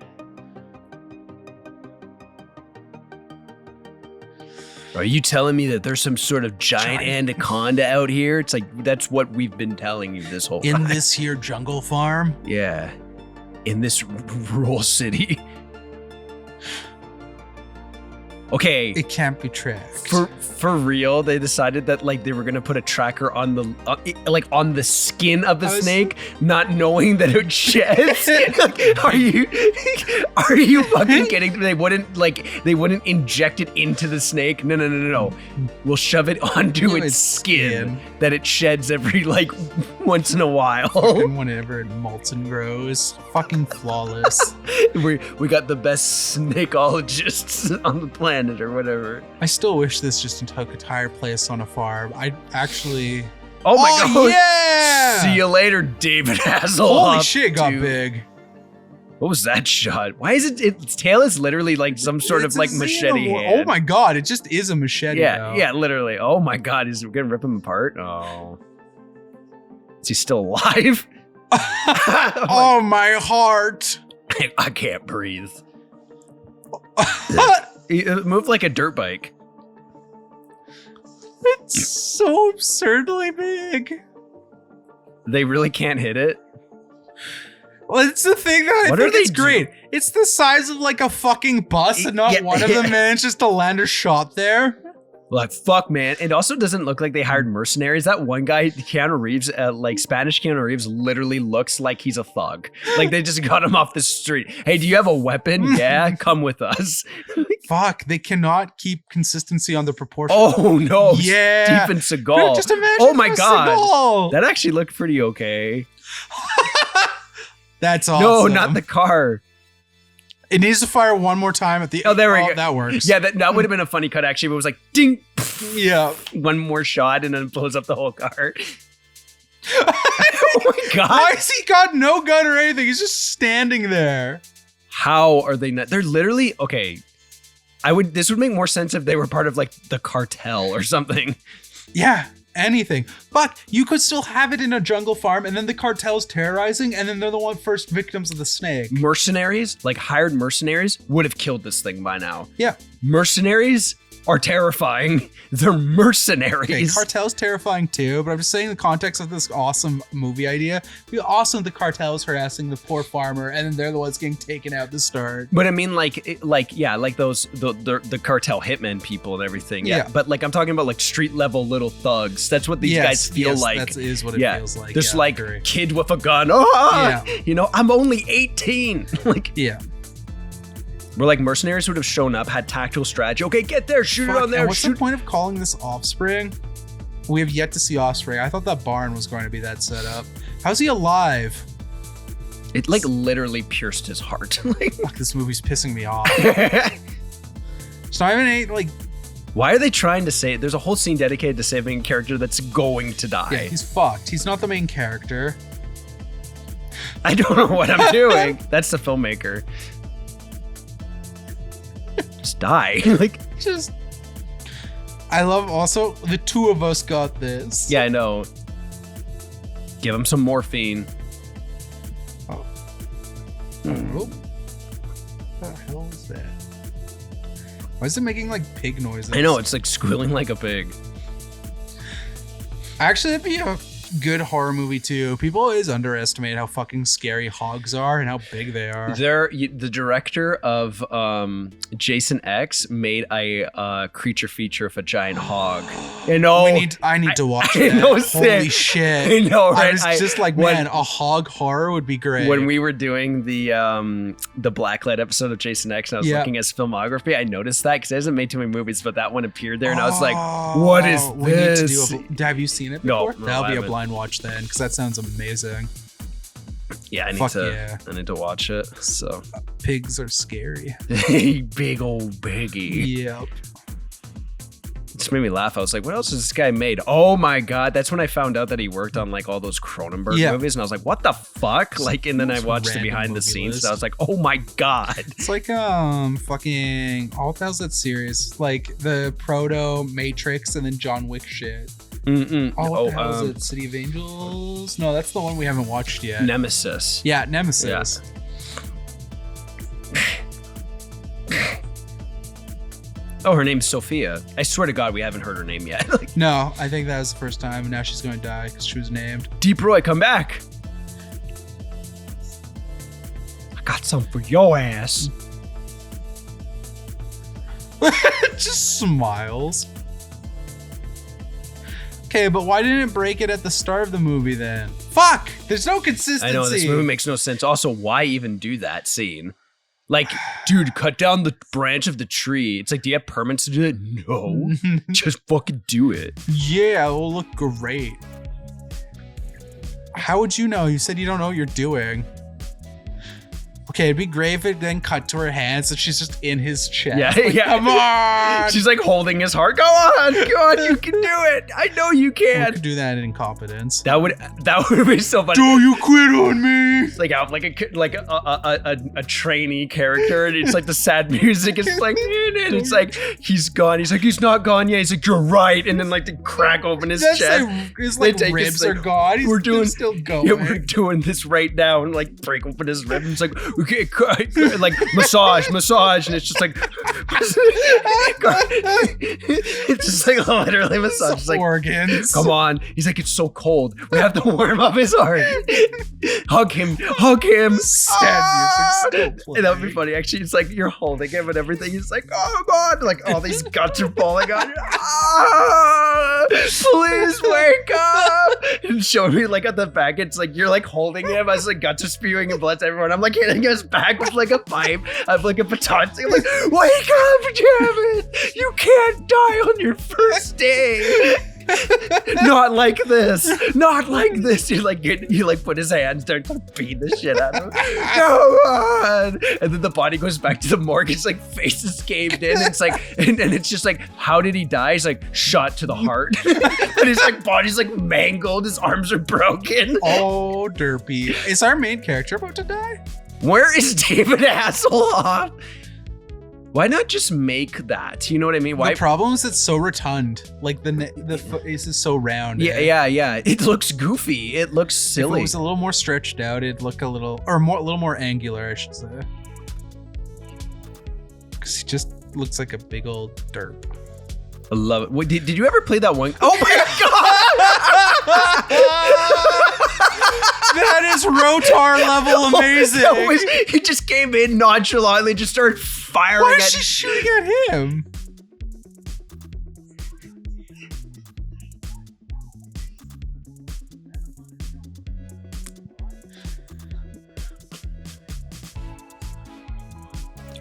Are you telling me that there's some sort of giant anaconda out here? It's like, that's what we've been telling you this whole time. In this here jungle farm? Yeah. In this rural city. Okay. It can't be tracked. For real, they decided that like they were gonna put a tracker on the on the skin of the snake, not knowing that it would shed. Are you fucking kidding? They wouldn't inject it into the snake. No. We'll shove it onto its skin that it sheds every like once in a while. Fucking whenever it molts and grows. Fucking flawless. we got the best snakeologists on the planet or whatever. I still wish this just took entire place on a farm. I actually. Oh my god! Yeah! See you later, David Hasselhoff. Holy shit, it got big. What was that shot? Why is its tail is literally like some sort of like machete hand. Oh my god, it just is a machete. Yeah, literally. Oh my god, is it gonna rip him apart? Oh. Is he still alive? Oh my heart. I can't breathe. It moved like a dirt bike. It's so absurdly big. They really can't hit it? Well, it's the thing that I think is great. It's the size of like a fucking bus and not one of them manages to land a shot there. Like, fuck, man. It also doesn't look like they hired mercenaries. That one guy, Keanu Reeves, like Spanish Keanu Reeves, literally looks like he's a thug. Like they just got him off the street. Hey, do you have a weapon? Yeah, come with us. Fuck, they cannot keep consistency on the proportion. Oh no, yeah. Steven Seagal. Just imagine oh my god, Seagal. That actually looked pretty okay. That's awesome. No, not the car. It needs to fire one more time at the. Oh, there we go. That works. Yeah, that would have been a funny cut actually. But it was like ding. Yeah. One more shot and then it blows up the whole car. Oh my god! Why has he got no gun or anything? He's just standing there. How are they not? They're literally okay. This would make more sense if they were part of like the cartel or something. Yeah. Anything, but you could still have it in a jungle farm and then the cartel's terrorizing and then they're the first victims of the snake. Mercenaries, like hired mercenaries, would have killed this thing by now. Yeah. Mercenaries are terrifying. They're mercenaries. Okay, cartel's terrifying too, but I'm just saying in the context of this awesome movie idea, it'd be awesome the cartel's harassing the poor farmer and then they're the ones getting taken out to start. But I mean like those the cartel hitmen people and everything. Yeah. But like I'm talking about like street level little thugs. That's what these guys feel like. That is what it feels like. This like kid with a gun. You know, I'm only 18. Like We're like mercenaries would have shown up, had tactical strategy. Okay, get there, shoot it on there. What's the point of calling this Offspring? We have yet to see Offspring. I thought that barn was going to be that setup. How's he alive? It like literally pierced his heart. Like, fuck, this movie's pissing me off. It's not even like. Why are they trying to save? There's a whole scene dedicated to saving a character that's going to die. Yeah, he's fucked. He's not the main character. I don't know what I'm doing. That's the filmmaker. Just die. I love also the two of us got this. Yeah, I know. Give him some morphine. Oh. What the hell is that? Why is it making like pig noises? I know, it's like squealing like a pig. Actually, that'd be a Good horror movie too. People always underestimate how fucking scary hogs are and how big they are. The director of Jason X made a creature feature of a giant hog. You know, I need to watch I that. know, Holy shit! I know, right? I was just like, man, a hog horror would be great. When we were doing the Blacklight episode of Jason X, and I was looking at his filmography, I noticed that because he hasn't made too many movies, but that one appeared there, and I was like, "What is this?" Have you seen it before? No, that'll be a blind watch then, because that sounds amazing. Yeah, I need to watch it. So pigs are scary. Big old piggy. Yep. It just made me laugh. I was like, what else has this guy made? Oh my god, that's when I found out that he worked on like all those Cronenberg movies, and I was like, what the fuck? Like, and then I watched the behind the scenes, and I was like, oh my god. It's like fucking all that series, like the Proto Matrix and then John Wick shit. What the hell is it? City of Angels? No, that's the one we haven't watched yet. Nemesis. Yeah, Nemesis. Yeah. Oh, her name's Sophia. I swear to God, we haven't heard her name yet. No, I think that was the first time, and now she's going to die because she was named. Deep Roy, come back. I got something for your ass. Just smiles. Okay, but why didn't it break it at the start of the movie then? Fuck! There's no consistency. I know, this movie makes no sense. Also, why even do that scene? Like, dude, cut down the branch of the tree. It's like, do you have permits to do it? No. Just fucking do it. Yeah, it will look great. How would you know? You said you don't know what you're doing. Okay, it'd be great if it then cut to her hands and she's just in his chest. Yeah, like, come on! She's like holding his heart. Go on, you can do it. I know you can. You could do that in incompetence. That would be so funny. Do you quit on me? It's like a trainee character, and it's like the sad music is like, and it's like he's gone. He's like, he's not gone yet. He's like, you're right. And then like they crack open his chest. His like ribs are gone. He's still going. Yeah, we're doing this right now, and like break open his ribs. And it's like, okay, like massage, and it's just like it's just like literally massage. It's like, organs. Come on. He's like, it's so cold. We have to warm up his heart. Hug him. Sad music. And that would be funny. Actually, it's like you're holding him and everything. He's like, oh god, like all these guts are falling on you. Please wake up. And showing me like at the back, it's like you're like holding him as like guts are spewing and blood to everyone. I'm like hitting his back with like a pipe. I have like a baton. I'm like, wake up, damn it! You can't die on your first day. Not like this. You like put his hands down to beat the shit out of him. Go on. And then the body goes back to the morgue. It's like face is caved in. It's like and it's just like, how did he die? He's like shot to the heart. And his like body's like mangled. His arms are broken. Oh, derpy. Is our main character about to die? Where is David Hasselhoff? Why not just make that? You know what I mean? Why? The problem is it's so rotund. Like the face is so round. Yeah. It looks goofy. It looks silly. If it was a little more stretched out, it'd look a little more angular, I should say. Because he just looks like a big old derp. I love it. Wait, did you ever play that one? Oh my god! That is Rotar level amazing. He just came in nonchalantly, just started firing. Why is she shooting at him?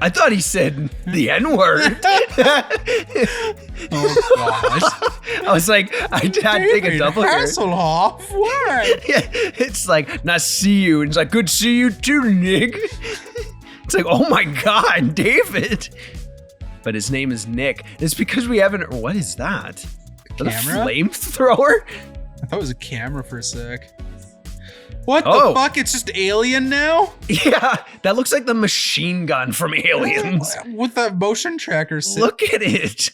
I thought he said the N-word. Oh gosh. I was like, I had to take a double here. Hasselhoff, what? Yeah, it's like, nice to see you. And it's like, good to see you too, Nick. It's like, oh my god, David. But his name is Nick. It's because we haven't. What is that? Is that a flamethrower? I thought it was a camera for a sec. What the fuck? It's just Alien now? Yeah, that looks like the machine gun from Aliens. With that motion tracker. Look at it.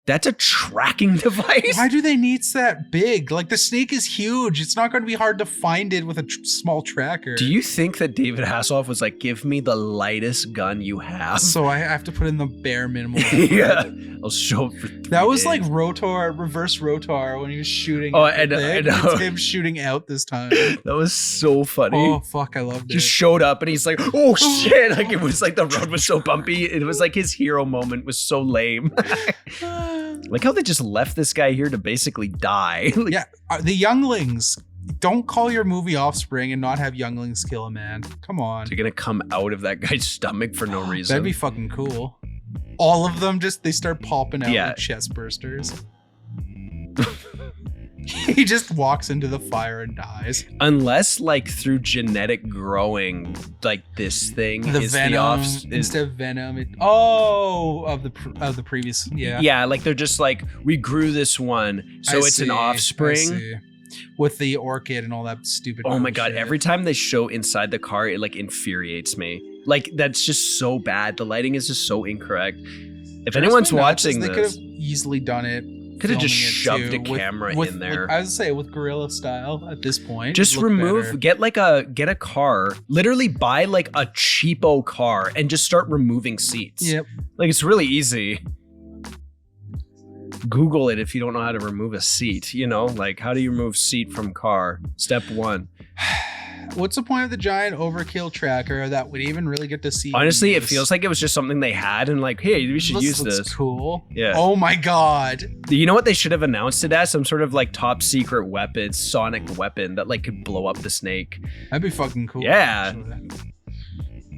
That's a tracking device. Why do they need that big? Like, the snake is huge. It's not going to be hard to find it with a small tracker. Do you think that David Hasselhoff was like, give me the lightest gun you have? So I have to put in the bare minimum. Yeah. I'll show up for 3 That was days. like reverse Rotar when he was shooting. Oh, I know. It's him shooting out this time. That was so funny. Oh, fuck. I loved it. Just showed up and he's like, oh shit. Like, it was like the road was so bumpy. It was like his hero moment was so lame. Like how they just left this guy here to basically die. Like, yeah, the younglings. Don't call your movie Offspring and not have younglings kill a man. Come on. they're gonna come out of that guy's stomach for no reason. That'd be fucking cool. All of them they start popping out Yeah. like chest bursters. He just walks into the fire and dies. Unless like through genetic growing, like this thing The is venom the instead of venom. Of the previous. Yeah. yeah, like they're just like, we grew this one, so it's an I offspring. see. With the orchid and all that stupid. Oh my cool god, shit. every time they show inside the car, it like infuriates me. Like that's just so bad. The lighting is just so incorrect. If anyone's watching they could have this, easily done it. could have just filming it shoved too, a camera with, in there. I would say with gorilla style at this point. Just it'd look remove, better. get a car, literally buy like a cheapo car and just start removing seats. Yep. Like it's really easy. Google it if you don't know how to remove a seat, you know, like how do you remove seat from car? Step 1. What's the point of the giant overkill tracker that would even really get to see? Honestly, it use? feels like it was just something they had and like, hey, we should use looks this. cool. Yeah. Oh my god. You know what they should have announced it as? Some sort of like top secret weapon, sonic weapon that like could blow up the snake. That'd be fucking cool. Yeah. actually.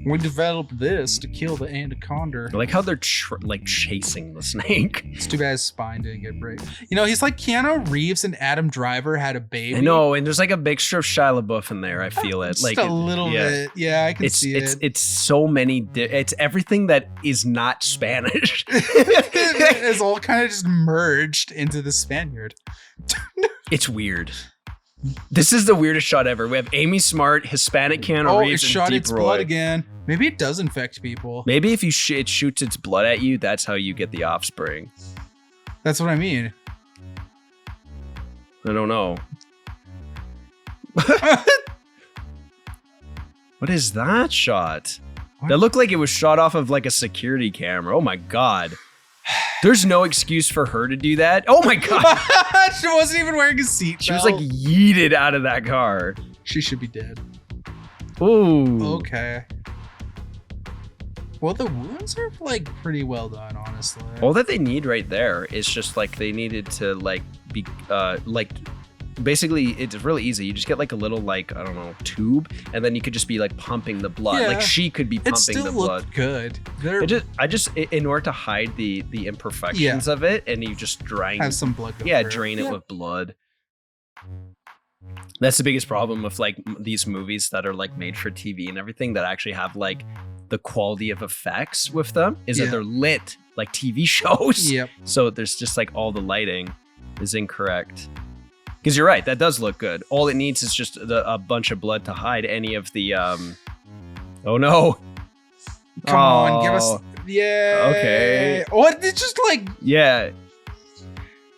We developed this to kill the anaconda. I like how they're like chasing the snake. It's too bad his spine didn't get break. You know, he's like Keanu Reeves and Adam Driver had a baby. I know, and there's like a mixture of Shia LaBeouf in there. I feel it. Just Like a little yeah. bit. Yeah, I can see it. It's so many. It's everything that is not Spanish. It's all kind of just merged into the Spaniard. It's weird. This is the weirdest shot ever. We have Amy Smart, Hispanic Keanu Oh, it Reeves, and shot Deep its Roy. blood again. Maybe it does infect people. Maybe if you it shoots its blood at you, that's how you get the offspring. That's what I mean. I don't know. What is that shot? What? That looked like it was shot off of like a security camera. Oh my god. There's no excuse for her to do that. Oh my god. She wasn't even wearing a seatbelt. She was like yeeted out of that car. She should be dead. Ooh. Okay. Well, the wounds are like pretty well done, honestly. All that they need right there is just like they needed to like be like basically it's really easy. You just get like a little like I don't know tube, and then you could just be like pumping the blood. Yeah. Like she could be It pumping still the blood. looked good. They're I just in order to hide the imperfections of it, and you just drain. have some blood. Go Yeah, through. drain Yeah. it with blood. That's the biggest problem with like these movies that are like made for TV and everything that actually have like the quality of effects with them is that Yeah. they're lit like TV shows. Yep. So there's just like all the lighting is incorrect. Because you're right, that does look good. All it needs is just a bunch of blood to hide any of the. Oh no! Come on, give us. Yeah. Okay. What? It's just like. Yeah.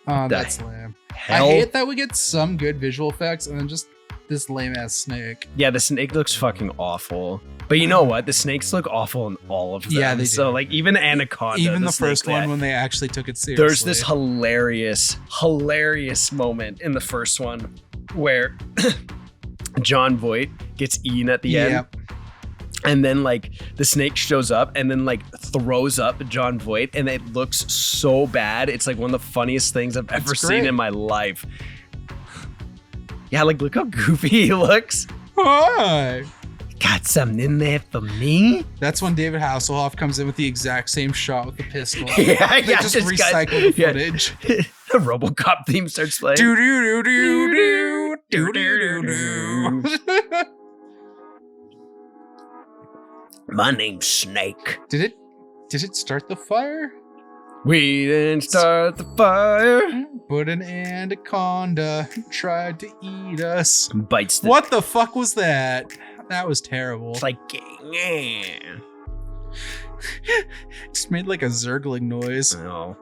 Oh, The that's lame. Hell. I hate that we get some good visual effects and then just this lame ass snake. Yeah, the snake looks fucking awful. But you know what? The snakes look awful in all of them. Yeah, they So do. like even Anaconda, Even the snake first one that- when they actually took it seriously. There's this hilarious moment in the first one where John Voight gets eaten at the end. Yep. And then like the snake shows up and then like throws up John Voight and it looks so bad. It's like one of the funniest things I've ever seen great. in my life. Yeah, like look how goofy he looks. Hi. Got something in there for me? That's when David Hasselhoff comes in with the exact same shot with the pistol. Yeah, They just this guy- recycle the yeah. footage. The RoboCop theme starts playing. Do do do do do do do do. My name's Snake. Did it start the fire? We didn't start the fire. But an anaconda tried to eat us. Bites the. What the fuck was that? That was terrible. It's like, yeah. Just made like a zergling noise. No.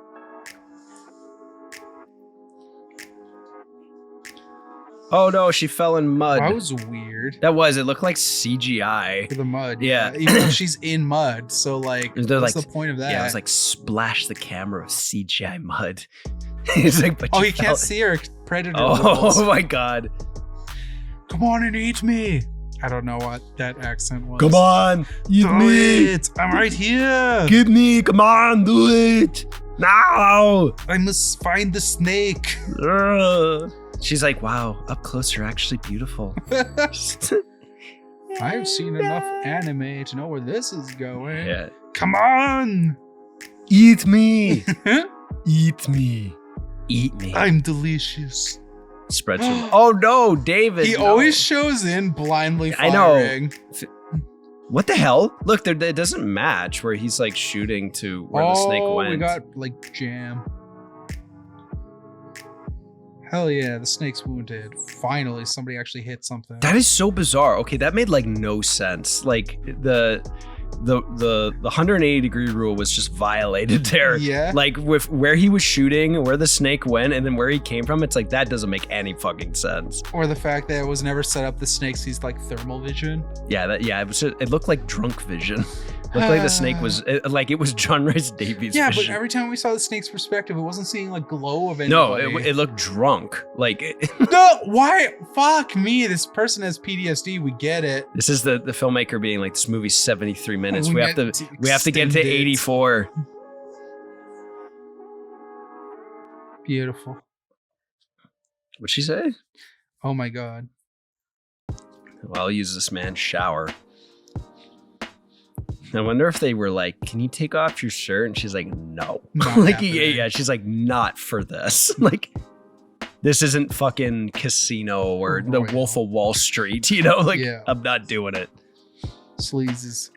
Oh no, she fell in mud. That was weird. That was. It looked like CGI. For the mud. Yeah. Even though she's in mud. So like, what's like, the point of that? Yeah, it was like splash the camera of CGI mud. It's like, but oh, you he can't see her. Predator. Oh my god. Come on and eat me. I don't know what that accent was. Come on, eat do me. It. I'm right here. Give me. Come on, do it. Now. I must find the snake. She's like, wow, up close you're actually beautiful. I've seen enough anime to know where this is going. Yeah. Come on. Eat me. Eat me. Eat me. I'm delicious. Spread some. Oh no, David. He always shows in blindly firing. I know. What the hell? Look, there, it doesn't match where he's like shooting to where the snake went. Oh, we got like jam. Hell yeah, the snake's wounded. Finally, somebody actually hit something. That is so bizarre. Okay, that made like no sense. Like the 180-degree rule was just violated there. Yeah. Like with where he was shooting, where the snake went, and then where he came from, it's like that doesn't make any fucking sense. Or the fact that it was never set up the snake sees like thermal vision. Yeah, it looked like drunk vision. Looked like the snake was like it was John Rhys Davies. Yeah, vision. but every time we saw the snake's perspective, it wasn't seeing like glow of No, anybody. it looked drunk. Like no, why? Fuck me. This person has PTSD. We get it. This is the filmmaker being like, this movie's 73 minutes. We We have to get to extend it. 84. Beautiful. What'd she say? Oh my god. Well, I'll use this man's shower. I wonder if they were like, can you take off your shirt? And she's like, no. Not like, happening. yeah, she's like, not for this. Like, this isn't fucking Casino or the Royal. Wolf of Wall Street, you know? Like, Yeah. I'm not doing it. Sleazes.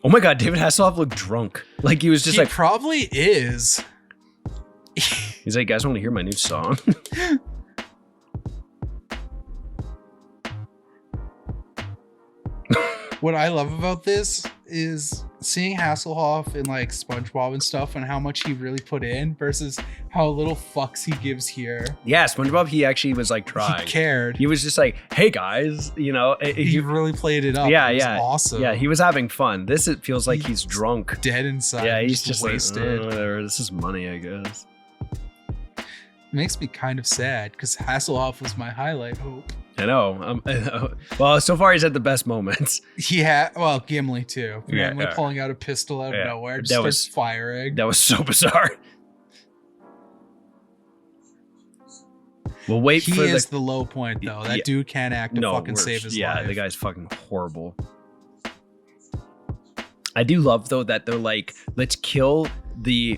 Oh my God, David Hasselhoff looked drunk. Like, he was just He like, probably is. he's like, guys want to hear my new song? What I love about this is seeing Hasselhoff in like SpongeBob and stuff and how much he really put in versus how little fucks he gives here. Yeah, SpongeBob, he actually was like trying. He cared. He was just like, hey guys, you know. He really played it up. Yeah, It was yeah. awesome. Yeah, he was having fun. This, it feels like he's drunk. Dead inside. Yeah, he's just wasted. like, whatever, this is money, I guess. Makes me kind of sad because Hasselhoff was my highlight hope. I know. Well, so far he's had the best moments. Well, Gimli too. Yeah, Gimli yeah. pulling out a pistol out of Yeah. nowhere, just That starts was- firing. That was so bizarre. We'll wait He for is the low point though. That Yeah. dude can't act to fucking we're- save his yeah, life. the guy's fucking horrible. I do love though that they're like, let's kill the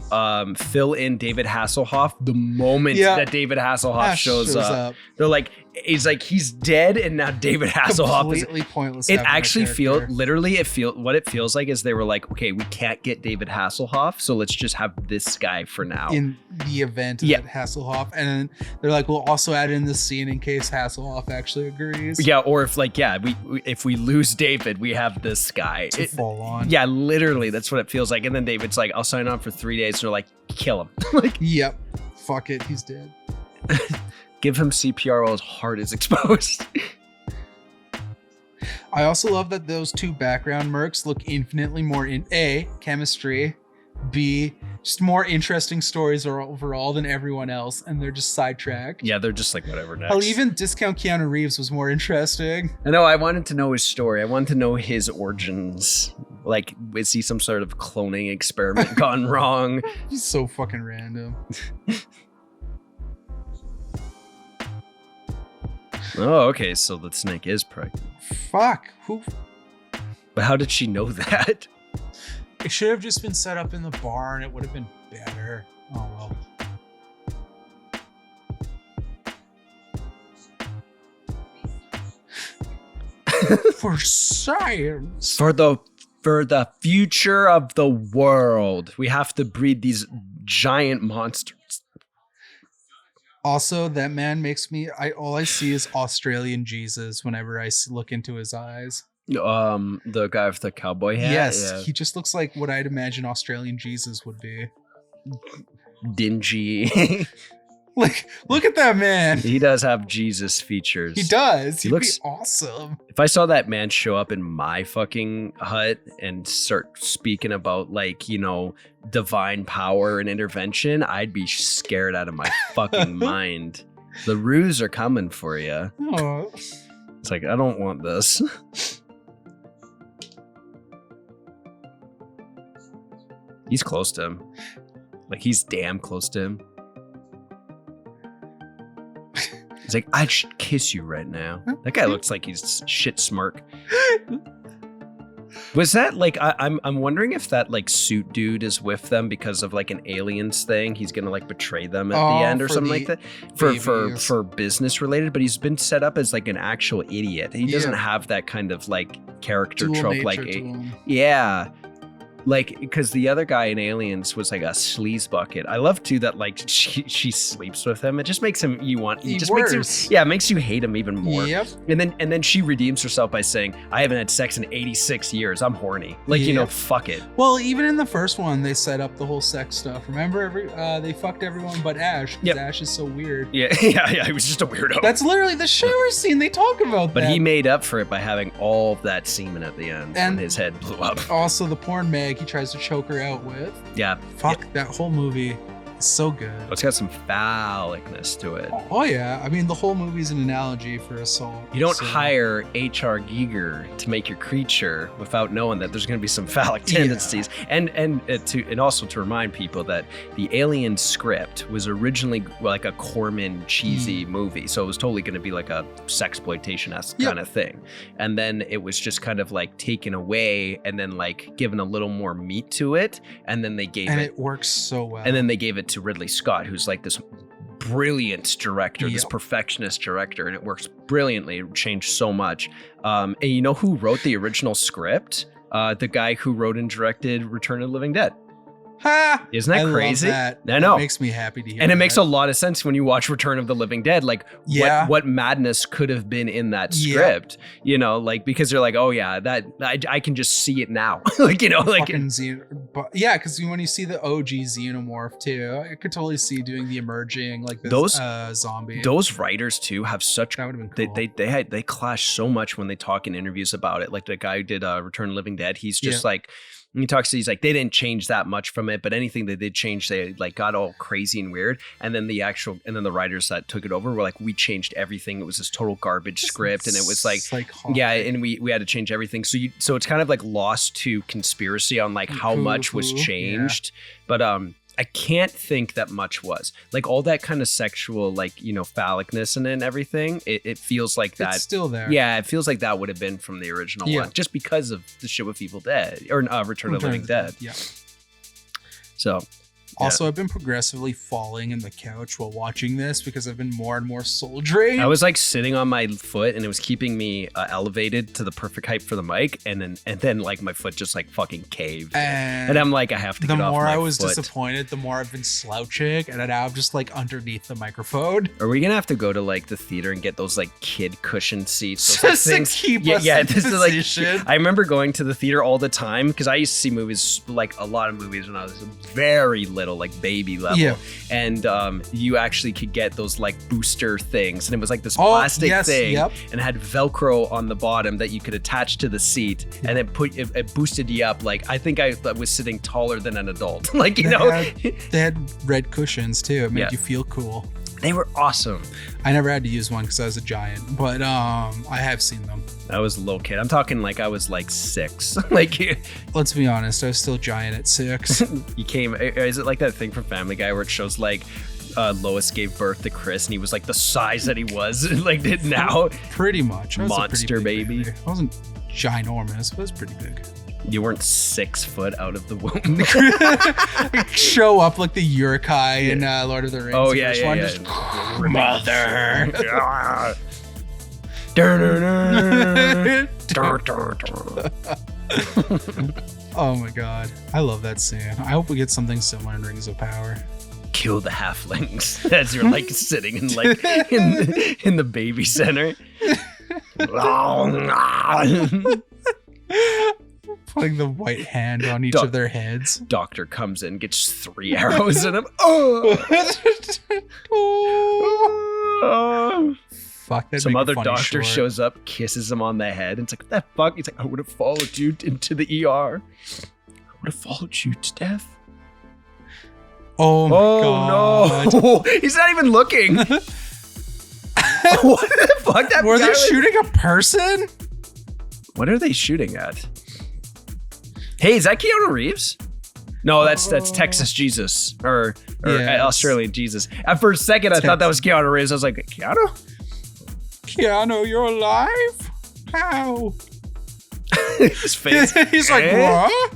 fill-in David Hasselhoff the moment Yeah. that David Hasselhoff Ash shows up. They're like, he's dead, and now David Hasselhoff is. Completely pointless. It having that actually character. what it feels like is they were like, okay, we can't get David Hasselhoff, so let's just have this guy for now. in the event Yeah. that Hasselhoff, and then they're like, we'll also add in this scene in case Hasselhoff actually agrees. Yeah, or if like, yeah, if we lose David, we have this guy. To fall on. Yeah, literally, that's what it feels like. And then David's like, I'll sign on for 3 days. And they're like, kill him. Like, Yep. Fuck it. He's dead. give him CPR while his heart is exposed. I also love that those two background mercs look infinitely more in A, chemistry, B, just more interesting stories overall than everyone else, and they're just sidetracked. Yeah, they're just like, whatever, next. Hell, even Discount Keanu Reeves was more interesting. I know, I wanted to know his story. I wanted to know his origins. Like, is he some sort of cloning experiment gone wrong? He's so fucking random. Oh, okay, so the snake is pregnant. Fuck. Who? But how did she know that? It should have just been set up in the barn. It would have been better. Oh well. For science. For the future of the world, we have to breed these giant monsters. Also, that man makes me. All I see is Australian Jesus whenever I look into his eyes. The guy with the cowboy hat. Yes, yeah. he just looks like what I'd imagine Australian Jesus would be. Dingy. Like, look at that man. He does have Jesus features. He does. He He'd looks be awesome. If I saw that man show up in my fucking hut and start speaking about, like, you know, divine power and intervention, I'd be scared out of my fucking mind. The Roos are coming for you. Oh. It's like, I don't want this. He's close to him. Like, he's damn close to him. He's like, I should kiss you right now. That guy looks like he's shit smirk. Was that like, I'm wondering if that like suit dude is with them because of like an aliens thing. He's gonna like betray them at the end or something like that for business related. But he's been set up as like an actual idiot. He doesn't have that kind of like character trope. Like, yeah. Like, because the other guy in Aliens was like a sleaze bucket. I love too that like she sleeps with him. It just makes him makes you hate him even more. Yep. And then she redeems herself by saying, "I haven't had sex in 86 years. I'm horny." Like, you know, fuck it. Well, even in the first one, they set up the whole sex stuff. Remember, they fucked everyone but Ash. Because Ash is so weird. Yeah. He was just a weirdo. That's literally the shower scene. They talk about that. But he made up for it by having all of that semen at the end and when his head blew up. Also, the porn mag he tries to choke her out with. Yeah. Fuck, that whole movie is so good. Oh, it's got some phallicness to it. Oh yeah. I mean, the whole movie's an analogy for assault. You don't hire H.R. Giger to make your creature without knowing that there's going to be some phallic tendencies. And also to remind people that the Alien script was originally like a Corman cheesy movie. So it was totally going to be like a sexploitation-esque kind of thing. And then it was just kind of like taken away and then like given a little more meat to it. And then they gave it works so well. And then they gave it to Ridley Scott, who's like this brilliant director, this perfectionist director, and it works brilliantly. It changed so much. And you know who wrote the original script? The guy who wrote and directed Return of the Living Dead. Ha! Isn't that crazy? Love that. I know. It makes me happy to hear And it makes a lot of sense when you watch Return of the Living Dead, like what madness could have been in that script, you know, like, because they're like, oh yeah, that I can just see it now. Like, you know, like, because when you see the OG Xenomorph too, I could totally see doing the emerging, like this zombie. Those writers too have such, that would have been cool. They clash so much when they talk in interviews about it. Like the guy who did Return of the Living Dead, he's just like, he's like, they didn't change that much from it, but anything they did change, they like got all crazy and weird. And then the writers that took it over were like, we changed everything. It was this total garbage script, and it was like and we had to change everything. So it's kind of like lost to conspiracy on like how much was changed, but I can't think that much was like all that kind of sexual, like, you know, phallicness and everything. It feels like that. It's still there. Yeah, it feels like that would have been from the original one, just because of the shit with Evil Dead or Return of the Living Dead. Yeah. So. Also, I've been progressively falling in the couch while watching this because I've been more and more soldiering. I was like sitting on my foot and it was keeping me elevated to the perfect height for the mic, and then like my foot just like fucking caved. And I'm like, I have to get off my foot. The more I was disappointed, the more I've been slouching, and now I'm just like underneath the microphone. Are we gonna have to go to like the theater and get those like kid cushion seats? Those like, things? Keep us in this position. Is like, I remember going to the theater all the time because I used to see movies, like a lot of movies when I was very little, like baby level, and you actually could get those like booster things, and it was like this plastic thing, and it had Velcro on the bottom that you could attach to the seat, and it boosted you up. Like, I think I was sitting taller than an adult. Like, you know, they had red cushions too. It made you feel cool. They were awesome. I never had to use one because I was a giant, but I have seen them. I was a little kid. I'm talking like I was like 6. Like, let's be honest, I was still giant at 6. You came. Is it like that thing from Family Guy where it shows like Lois gave birth to Chris and he was like the size that he was like now? Pretty much. Monster baby. I wasn't ginormous, but it was pretty big. You weren't 6 foot out of the womb. Show up like the Uruk-hai in Lord of the Rings. Oh yeah. Just, mother. Oh my god, I love that scene. I hope we get something similar in Rings of Power. Kill the halflings as you're like sitting in like in the baby center. Putting the white hand on each of their heads. Doctor comes in, gets 3 arrows in him. Oh. Fuck, some other doctor shows up, kisses him on the head, and it's like, what the fuck? He's like, I would have followed you into the ER. I would have followed you to death. Oh my god. No. He's not even looking. What the fuck? Were they shooting a person? What are they shooting at? Hey, is that Keanu Reeves? No, that's Texas Jesus or yes. Australian Jesus. At first second, I thought that was Keanu Reeves. I was like, Keanu? Keanu, you're alive? How? His face. He's like, what?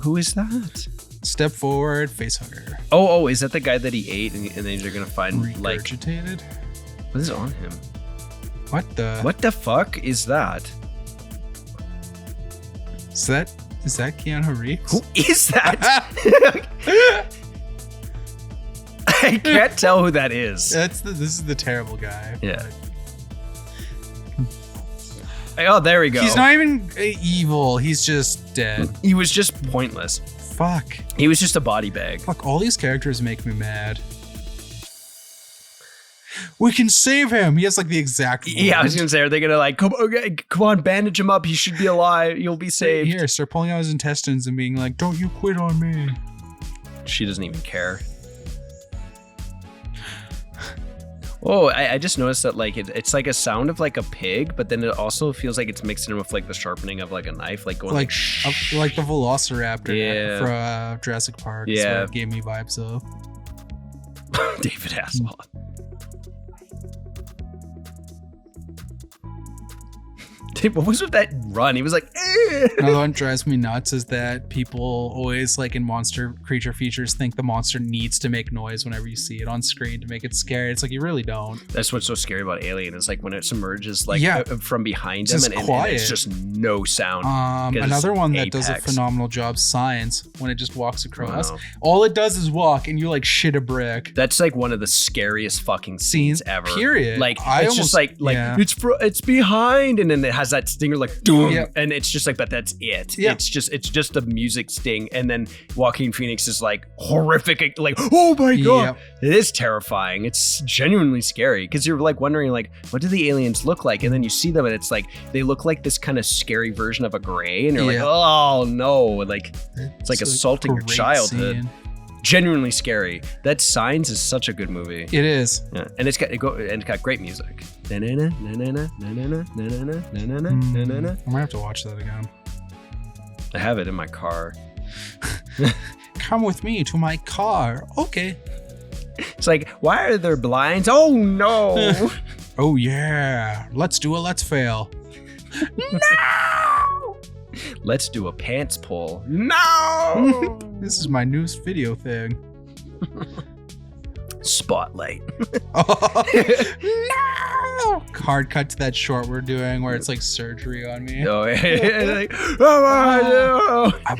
Who is that? Step forward, face hugger. Oh, is that the guy that he ate and then you're gonna find regurgitated? What is on him? What the fuck is that? Is that Keanu Reeves? Who is that? I can't tell who that is. This is the terrible guy. Yeah. Oh, there we go. He's not even evil. He's just dead. He was just pointless. Fuck. He was just a body bag. Fuck, all these characters make me mad. We can save him. He has like the exact word. Yeah, I was gonna say, are they gonna like, come on, bandage him up. He should be alive. You'll be saved. Here, start pulling out his intestines and being like, don't you quit on me. She doesn't even care. Oh, I just noticed that like it's like a sound of like a pig, but then it also feels like it's mixed in with like the sharpening of like a knife, like going like the Velociraptor from Jurassic Park. Yeah, that's what it gave me vibes of. David Hasselhoff. Dude, what was with that run? He was like, eh. Another one drives me nuts is that people always like in monster creature features think the monster needs to make noise whenever you see it on screen to make it scary. It's like, you really don't. That's what's so scary about Alien is like when it submerges like from behind him and it's just no sound. Another one that does a phenomenal job, Science, when it just walks across. All it does is walk and you like shit a brick. That's like one of the scariest fucking scenes ever. Period. Like it's just like it's behind and then it has that stinger like doom and it's just like, but that's it. It's just a music sting, and then Joaquin Phoenix is like horrific, like, oh my god. It is terrifying. It's genuinely scary because you're like wondering like, what do the aliens look like? And then you see them and it's like they look like this kind of scary version of a gray, and you're like, oh no, like it's like assaulting your childhood. Scene. Genuinely scary. That Signs is such a good movie. It is. Yeah. And it's got great music. I'm gonna have to watch that again. I have it in my car. Come with me to my car. Okay. It's like, why are there blinds? Oh no. Oh yeah. Let's do a let's fail. No. Let's do a pants pull. No. This is my newest video thing. Spotlight. No. Hard cut to that short we're doing where it's like surgery on me. Oh, like, oh, a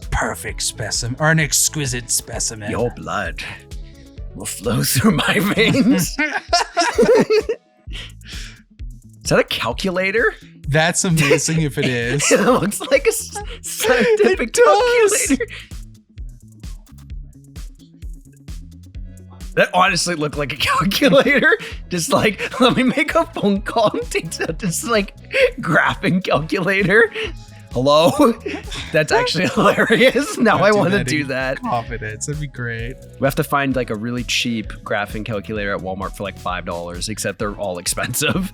perfect specimen or an exquisite specimen. Your blood will flow through my veins. Is that a calculator? That's amazing if it is. It looks like a scientific calculator. That honestly looked like a calculator. Just like, let me make a phone call and takes out this like graphing calculator. Hello? That's actually hilarious. Now I want to do that. Confidence. That'd be great. We have to find like a really cheap graphing calculator at Walmart for like $5, except they're all expensive.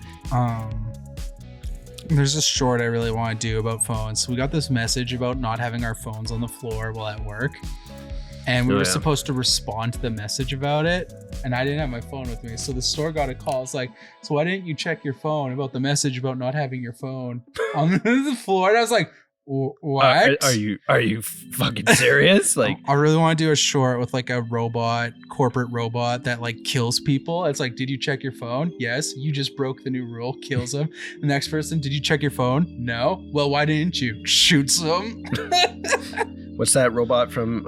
There's a short I really want to do about phones. So we got this message about not having our phones on the floor while at work. And we were supposed to respond to the message about it. And I didn't have my phone with me. So the store got a call. It's like, so why didn't you check your phone about the message about not having your phone on the floor? And I was like, what? Are you fucking serious? Like, I really want to do a short with like a corporate robot that like kills people. It's like, did you check your phone? Yes. You just broke the new rule. Kills them. The next person, did you check your phone? No. Well, why didn't you? Shoots them. What's that robot from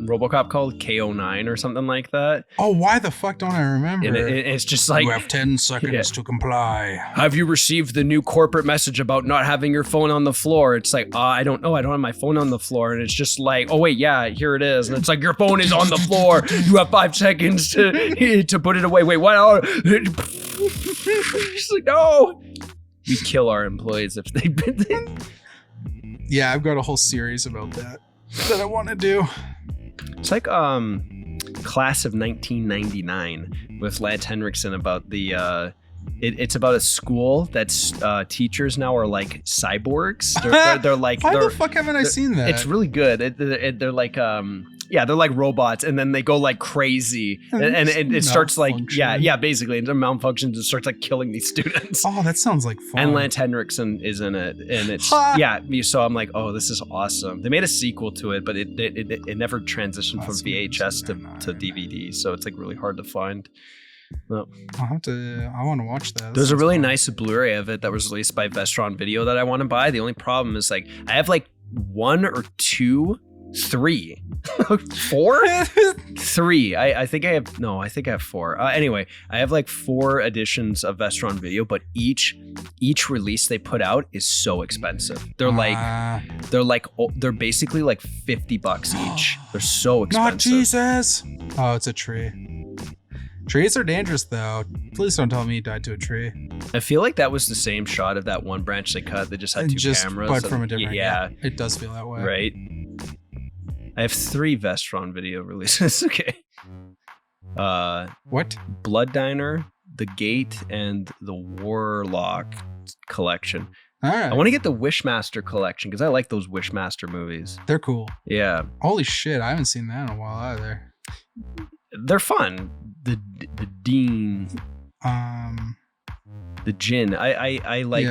RoboCop called? K09 or something like that. Oh, why the fuck don't I remember? And it's just like, you have 10 seconds to comply. Have you received the new corporate message about not having your phone on the floor? It's like, I don't know. I don't have my phone on the floor. And it's just like, oh wait, yeah, here it is. And it's like, your phone is on the floor. You have 5 seconds to put it away. Wait, what? She's like, no. We kill our employees if they. Yeah, I've got a whole series about that I want to do. It's like Class of 1999 with Lance Henriksen about the it's about a school that's teachers now are like cyborgs. They're like, why the fuck haven't I seen that? It's really good. They're like they're like robots, and then they go like crazy, and it starts like basically it malfunctions and starts like killing these students. Oh, that sounds like fun. And Lance Henriksen is in it, and it's so I'm like, oh, this is awesome. They made a sequel to it, but it never transitioned from VHS to DVD, so it's like really hard to find. Well, I want to watch that. There's a really nice Blu-ray of it that was released by Vestron Video that I want to buy. The only problem is like I have like 1 or 2, 3, 4, 3. I think I have 4. Anyway, I have like 4 editions of Vestron Video, but each release they put out is so expensive. They're basically like $50 each. They're so expensive. Not Jesus. Oh, it's a tree. Trees are dangerous, though. Please don't tell me he died to a tree. I feel like that was the same shot of that one branch they cut. They just had 2 cameras. But from a different... Yeah. It does feel that way. Right? I have 3 Vestron Video releases. Okay. What? Blood Diner, The Gate, and the Warlock collection. All right. I want to get the Wishmaster collection because I like those Wishmaster movies. They're cool. Yeah. Holy shit, I haven't seen that in a while either. They're fun. The Dean. The Djinn. I like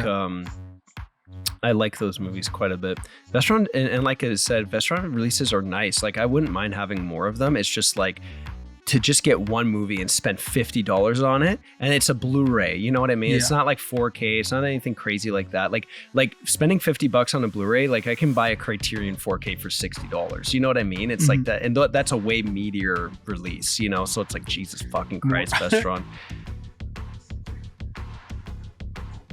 I like those movies quite a bit. Vestron and like I said, Vestron releases are nice. Like I wouldn't mind having more of them. It's just like to just get one movie and spend $50 on it, and it's a Blu-ray. You know what I mean? Yeah. It's not like 4K. It's not anything crazy like that. Like spending $50 on a Blu-ray. Like I can buy a Criterion 4K for $60. You know what I mean? It's like that, and that's a way meatier release. You know, so it's like Jesus fucking Christ, Vestron.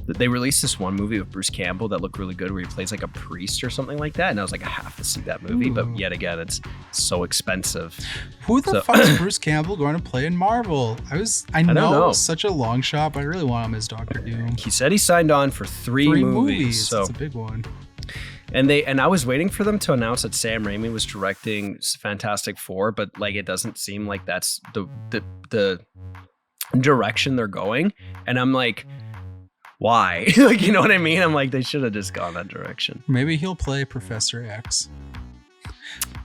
They released this one movie with Bruce Campbell that looked really good where he plays like a priest or something like that. And I was like, I have to see that movie. Ooh. But yet again, it's so expensive. Who the fuck is Bruce Campbell going to play in Marvel? I know it's such a long shot, but I really want him as Dr. Doom. He said he signed on for 3 movies. So that's a big one. And I was waiting for them to announce that Sam Raimi was directing Fantastic Four, but like it doesn't seem like that's the direction they're going. And I'm like, why? Like, you know what I mean? I'm like, they should have just gone that direction. Maybe he'll play Professor X.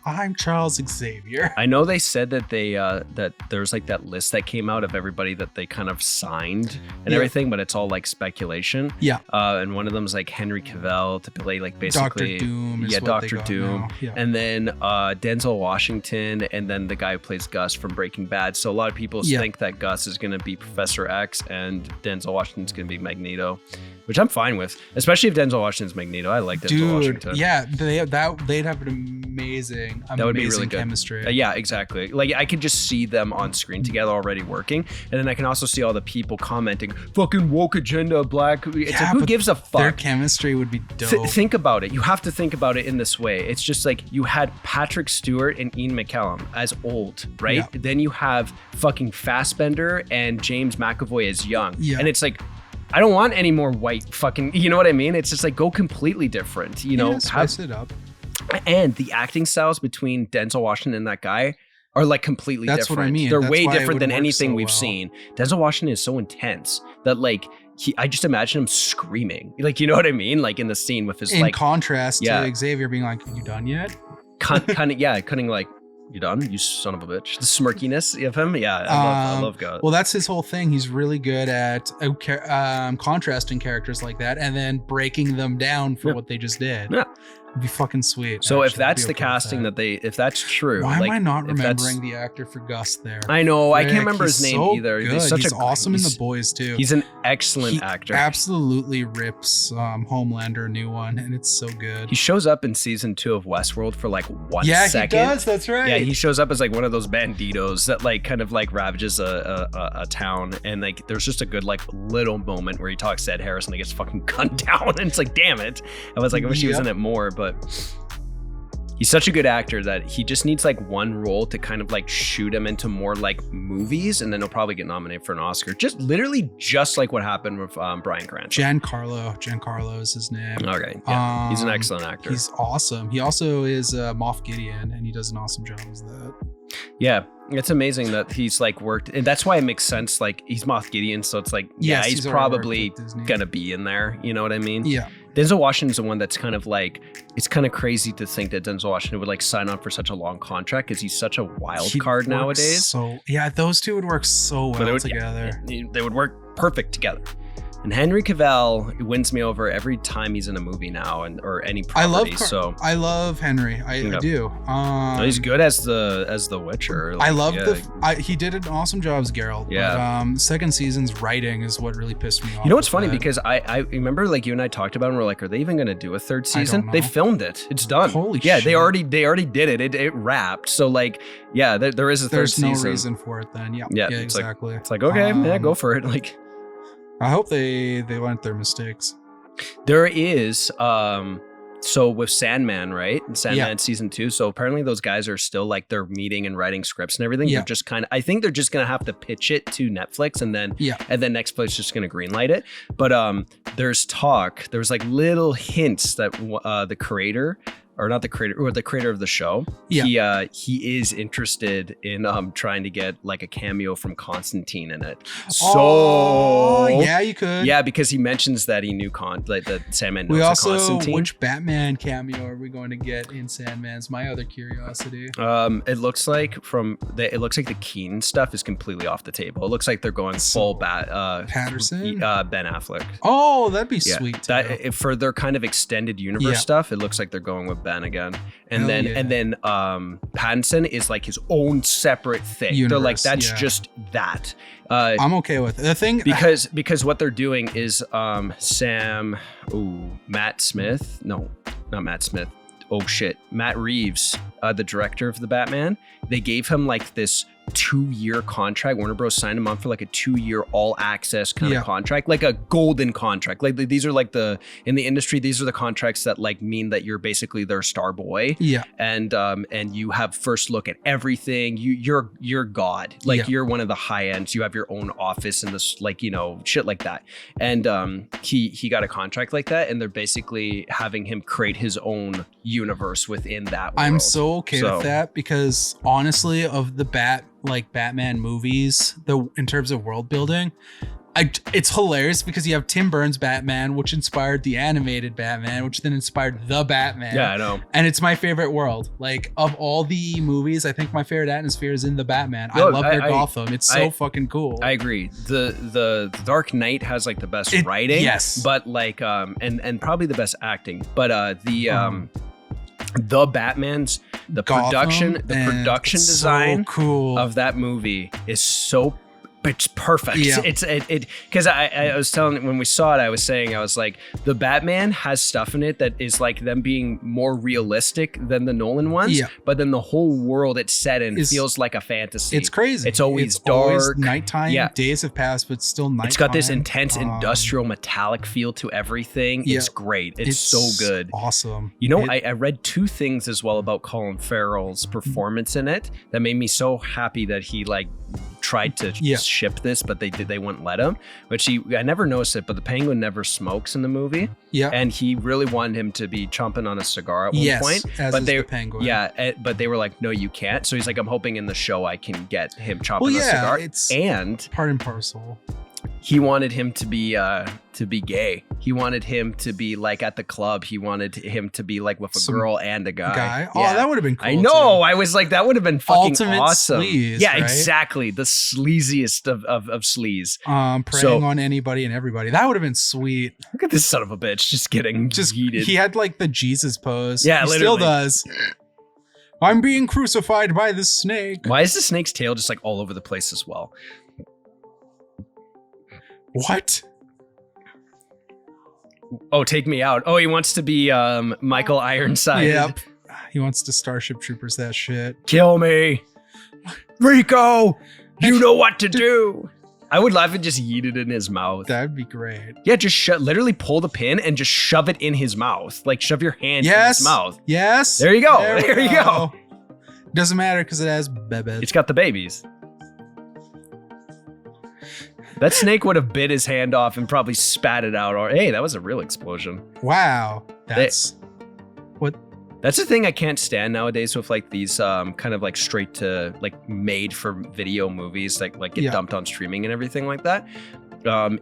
I'm Charles Xavier. I know they said that that there's like that list that came out of everybody that they kind of signed and everything, but it's all like speculation. Yeah. And one of them is like Henry Cavill to play like basically Dr. Doom. Dr. Doom. Yeah. And then Denzel Washington, and then the guy who plays Gus from Breaking Bad. So a lot of people think that Gus is going to be Professor X and Denzel Washington's going to be Magneto, which I'm fine with, especially if Denzel Washington's Magneto. I like Denzel Washington. Yeah, they'd have an amazing that would be really good chemistry. Yeah, exactly. Like I could just see them on screen together already working, and then I can also see all the people commenting, "Fucking woke agenda, black." It's like, who gives a fuck? Their chemistry would be dope. Think about it. You have to think about it in this way. It's just like you had Patrick Stewart and Ian McKellen as old, right? Yeah. Then you have fucking Fassbender and James McAvoy as young, and it's like, I don't want any more white fucking, you know what I mean? It's just like, go completely different, you know? Spice it up. And the acting styles between Denzel Washington and that guy are like completely different. That's what I mean. They're way different than anything we've seen. Denzel Washington is so intense that like, I just imagine him screaming. Like, you know what I mean? Like in the scene with his in contrast to Xavier being like, you done yet? Cutting like, you done? You son of a bitch. The smirkiness of him. Yeah, I love God. Well, that's his whole thing. He's really good at contrasting characters like that and then breaking them down for what they just did. Yeah. It'd be fucking sweet. So actually. if that's the casting if that's true, why like, am I not remembering the actor for Gus there? I know, I can't remember his name so either. Good. He's awesome in The Boys too. He's an excellent actor. Absolutely rips Homelander a new one, and it's so good. He shows up in season 2 of Westworld for like 1 second. Yeah, he does. That's right. Yeah, he shows up as like one of those banditos that like kind of like ravages a town, and like there's just a good like little moment where he talks to Ed Harris and he gets fucking gunned down, and it's like, damn it. I was like, I wish he was in it more, but he's such a good actor that he just needs like one role to kind of like shoot him into more like movies, and then he'll probably get nominated for an Oscar. Just literally just like what happened with Bryan Cranston. Giancarlo is his name. Okay, yeah, he's an excellent actor. He's awesome. He also is Moff Gideon, and he does an awesome job as that. Yeah, it's amazing that he's like worked, and that's why it makes sense. Like he's Moff Gideon, so it's like, yeah, he's probably gonna be in there. You know what I mean? Yeah. Denzel Washington's the one that's kind of like, it's kind of crazy to think that Denzel Washington would like sign on for such a long contract because he's such a wild card nowadays. So yeah, those two would work so well together. Yeah, they would work perfect together. And Henry Cavill wins me over every time he's in a movie now, or any property. I love Henry. I do. He's good as the Witcher. Like, I love he did an awesome job as Geralt. Yeah. But, second season's writing is what really pissed me off. You know what's funny? Because I remember like you and I talked about it, and we're like, are they even going to do a third season? They filmed it. It's done. Holy shit. They already did it. It wrapped. So like, yeah, there is a third season. There's no reason for it then. Yeah, exactly. It's like okay, yeah, go for it. Like, I hope they learned their mistakes. There is so with Sandman, right? Sandman season 2. So apparently those guys are still like, they're meeting and writing scripts and everything. They're just kind of, I think they're just gonna have to pitch it to Netflix, and then Netflix is just gonna greenlight it. But there's like little hints that the creator, or not the creator, or the creator of the show, he is interested in trying to get like a cameo from Constantine in it. So yeah, you could. Yeah, because he mentions that he knew that Sandman knows Constantine. Which Batman cameo are we going to get in Sandman's my other curiosity? It looks like the Keaton stuff is completely off the table. It looks like they're going full Patterson, Ben Affleck. Oh, that'd be sweet too. That for their kind of extended universe stuff, it looks like they're going with Ben again. And then Pattinson is like his own separate thing. Universe, they're like, that's just that. I'm okay with it. The thing because what they're doing is Matt Smith. No, not Matt Smith. Oh shit. Matt Reeves, the director of the Batman, they gave him like this 2-year contract. Warner Bros. Signed him on for like a 2-year all access kind of contract, like a golden contract. Like these are like in the industry, these are the contracts that like mean that you're basically their star boy. Yeah. And you have first look at everything. You're God. Like you're one of the high ends. You have your own office and this, like, you know, shit like that. And he got a contract like that, and they're basically having him create his own universe within that world. I'm so okay with that, because honestly, of the Batman movies, in terms of world building, it's hilarious because you have Tim Burton's Batman, which inspired the animated Batman, which then inspired the Batman. Yeah, I know. And it's my favorite world. Like, of all the movies, I think my favorite atmosphere is in the Batman. I love their Gotham. It's so fucking cool. I agree. The Dark Knight has like the best writing. Yes. But like and probably the best acting. But the Batman's production design of that movie is so, it's perfect. Yeah. It's because I was telling, when we saw it, I was like, the Batman has stuff in it that is like them being more realistic than the Nolan ones, but then the whole world it's set in feels like a fantasy. It's crazy. It's always dark. Always nighttime. Yeah. Days have passed, but still nighttime. It's got this intense industrial metallic feel to everything. It's great. It's so good. Awesome. You know, I read 2 things as well about Colin Farrell's performance in it that made me so happy that he like tried to ship this, but they wouldn't let him, which I never noticed it, but the Penguin never smokes in the movie. Yeah. And he really wanted him to be chomping on a cigar at one point. But the Penguin. Yeah, but they were like, no, you can't. So he's like, I'm hoping in the show I can get him chomping a cigar. It's and part and parcel. He wanted him to be gay. He wanted him to be like at the club. He wanted him to be like with a girl and a guy. Oh, that would have been cool. I know. Too. I was like, that would have been fucking ultimate awesome. Sleaze, yeah, right? exactly. The sleaziest of sleaze. Preying on anybody and everybody. That would have been sweet. Look at this son of a bitch just getting yeeted. He had like the Jesus pose. Yeah, he literally. still does. I'm being crucified by the snake. Why is the snake's tail just like all over the place as well? What? Oh, take me out. Oh, he wants to be Michael Ironside. Yep. He wants to Starship Troopers that shit. Kill me. Rico, you know what to do. I would laugh and just yeet it in his mouth. That'd be great. Yeah, just literally pull the pin and just shove it in his mouth. Like shove your hand in his mouth. Yes. There you go. There you go. Doesn't matter because it has bebes. It's got the babies. That snake would have bit his hand off and probably spat it out. Or hey, that was a real explosion. Wow. That's what. That's the thing I can't stand nowadays with like these kind of like straight to like made for video movies like get dumped on streaming and everything like that.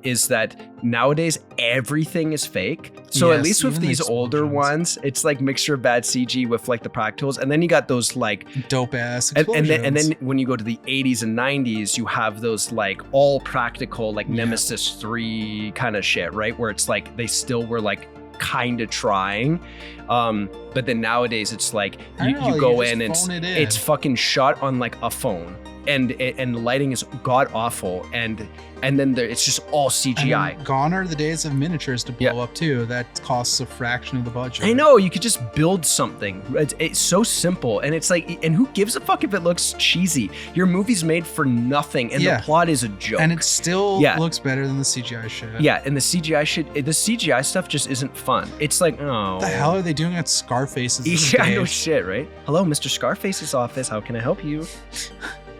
Is that nowadays everything is fake. So at least with these older ones, it's like mixture of bad CG with like the practicals, and then you got those like dope ass explosions. And then when you go to the 80s and 90s, you have those like all practical like Nemesis 3 kind of shit, right? Where it's like they still were like kind of trying, but then nowadays it's like you go in and it's fucking shot on like a phone. And the lighting is god awful, and then it's just all CGI. Gone are the days of miniatures to blow up too. That costs a fraction of the budget. I know, you could just build something. It's so simple, and it's like, and who gives a fuck if it looks cheesy? Your movie's made for nothing, and the plot is a joke. And it still looks better than the CGI shit. Yeah, and the CGI stuff just isn't fun. It's like, oh, what the hell are they doing at Scarface's? Yeah, no shit, right? Hello, Mr. Scarface's office. How can I help you?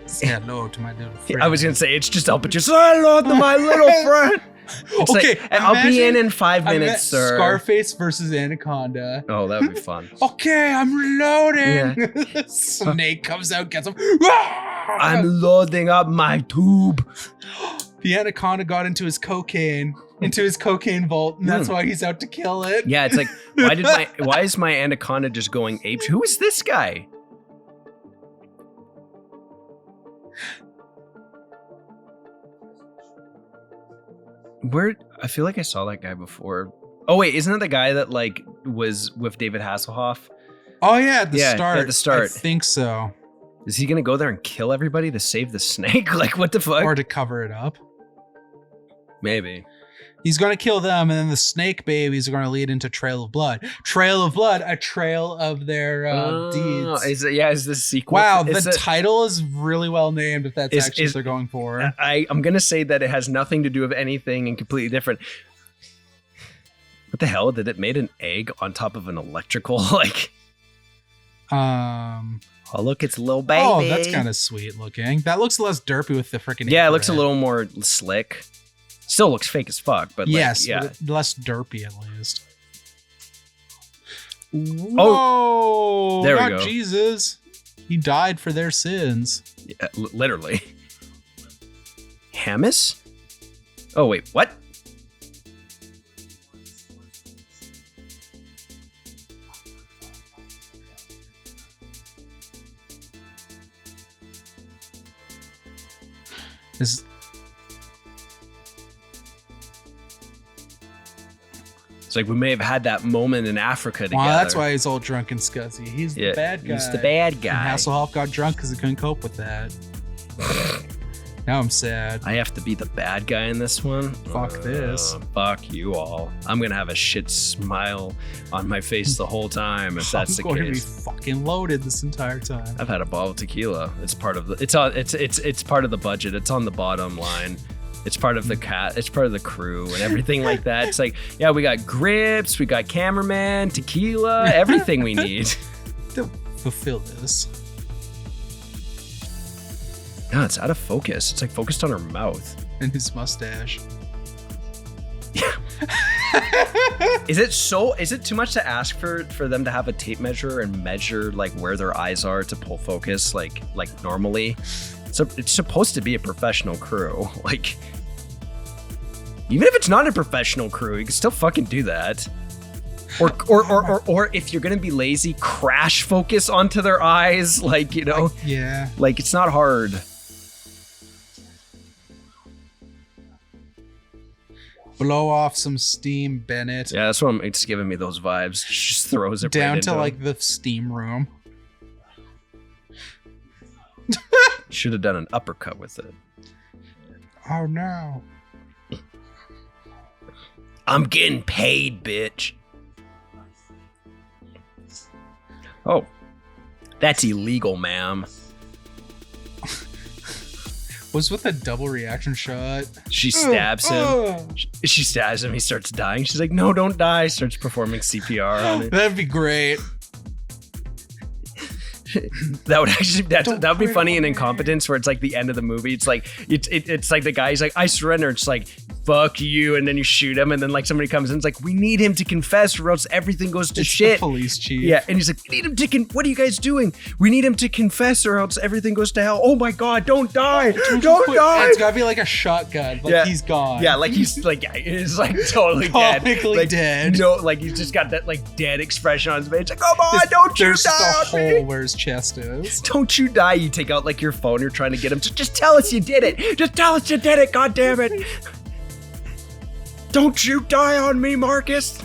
Say hello to my little friend. I was gonna say it's just help, just say hello to my little friend. It's okay, like, I'll be in 5 minutes, sir. Scarface versus Anaconda. Oh, that would be fun. Okay, I'm reloading. Yeah. Snake comes out, gets him. I'm loading up my tube. The Anaconda got into his cocaine vault, and that's why he's out to kill it. Yeah, it's like, why is my Anaconda just going ape? Who is this guy? Where I feel like I saw that guy before. Oh wait, isn't that the guy that like was with David Hasselhoff? Oh yeah, at the start. At the start. I think so. Is he gonna go there and kill everybody to save the snake? Like what the fuck? Or to cover it up? Maybe. He's gonna kill them, and then the snake babies are gonna lead into Trail of Blood. Trail of Blood, a trail of their deeds. Is this sequel? Wow, the title is really well named if that's actually what they're going for. I'm gonna say that it has nothing to do with anything and completely different. What the hell? Did it made an egg on top of an electrical like? Oh look, it's a little baby. Oh, that's kind of sweet looking. That looks less derpy with the freaking. Yeah, it looks a little more slick. Still looks fake as fuck, but yes, like, but less derpy at least. Whoa! Oh, there we go. Jesus, he died for their sins. Yeah, literally. Hamas? Oh wait, what? It's like we may have had that moment in Africa together. Well, that's why he's all drunk and scuzzy. He's the bad guy. He's the bad guy. And Hasselhoff got drunk because he couldn't cope with that. Now I'm sad. I have to be the bad guy in this one? Fuck this. Fuck you all. I'm going to have a shit smile on my face the whole time if that's the case. I'm going to be fucking loaded this entire time. I've had a bottle of tequila. It's part of the it's part of the budget. It's on the bottom line. It's part of it's part of the crew and everything like that. It's like, yeah, we got grips, we got cameraman, tequila, everything we need to fulfill this. No, it's out of focus. It's like focused on her mouth. And his mustache. Yeah. Is it too much to ask for them to have a tape measure and measure like where their eyes are to pull focus like normally? So it's supposed to be a professional crew. Like Even if it's not a professional crew, you can still fucking do that. Or if you're gonna be lazy, crash focus onto their eyes, like, you know. Yeah. Like, it's not hard. Blow off some steam, Bennett. Yeah, that's what it's giving me those vibes. Just throws it down right to into like the steam room. Should have done an uppercut with it. Oh no. I'm getting paid, bitch. Oh, that's illegal, ma'am. Was with a double reaction shot. She stabs him. She stabs him. He starts dying. She's like, "No, don't die." Starts performing CPR on it. That'd be great. That would actually that would be funny in Incompetence, where it's like the end of the movie. It's like it's like the guy's like, "I surrender." It's like, "Fuck you," and then you shoot him, and then like somebody comes in, it's like, "We need him to confess, or else everything goes to shit." The police chief. Yeah, and he's like, "We need him to what are you guys doing? We need him to confess, or else everything goes to hell." Oh my god, don't die! Don't die! It's gotta be like a shotgun. Like he's gone. Yeah, like he's like he's like totally dead. Comically like, dead. No, like he's just got that like dead expression on his face. Like, come on, don't you There's die the on me. hole where his chest is. Don't you die. You take out like your phone, you're trying to get him to just tell us you did it. Just tell us you did it, god damn it. Don't you die on me, Marcus.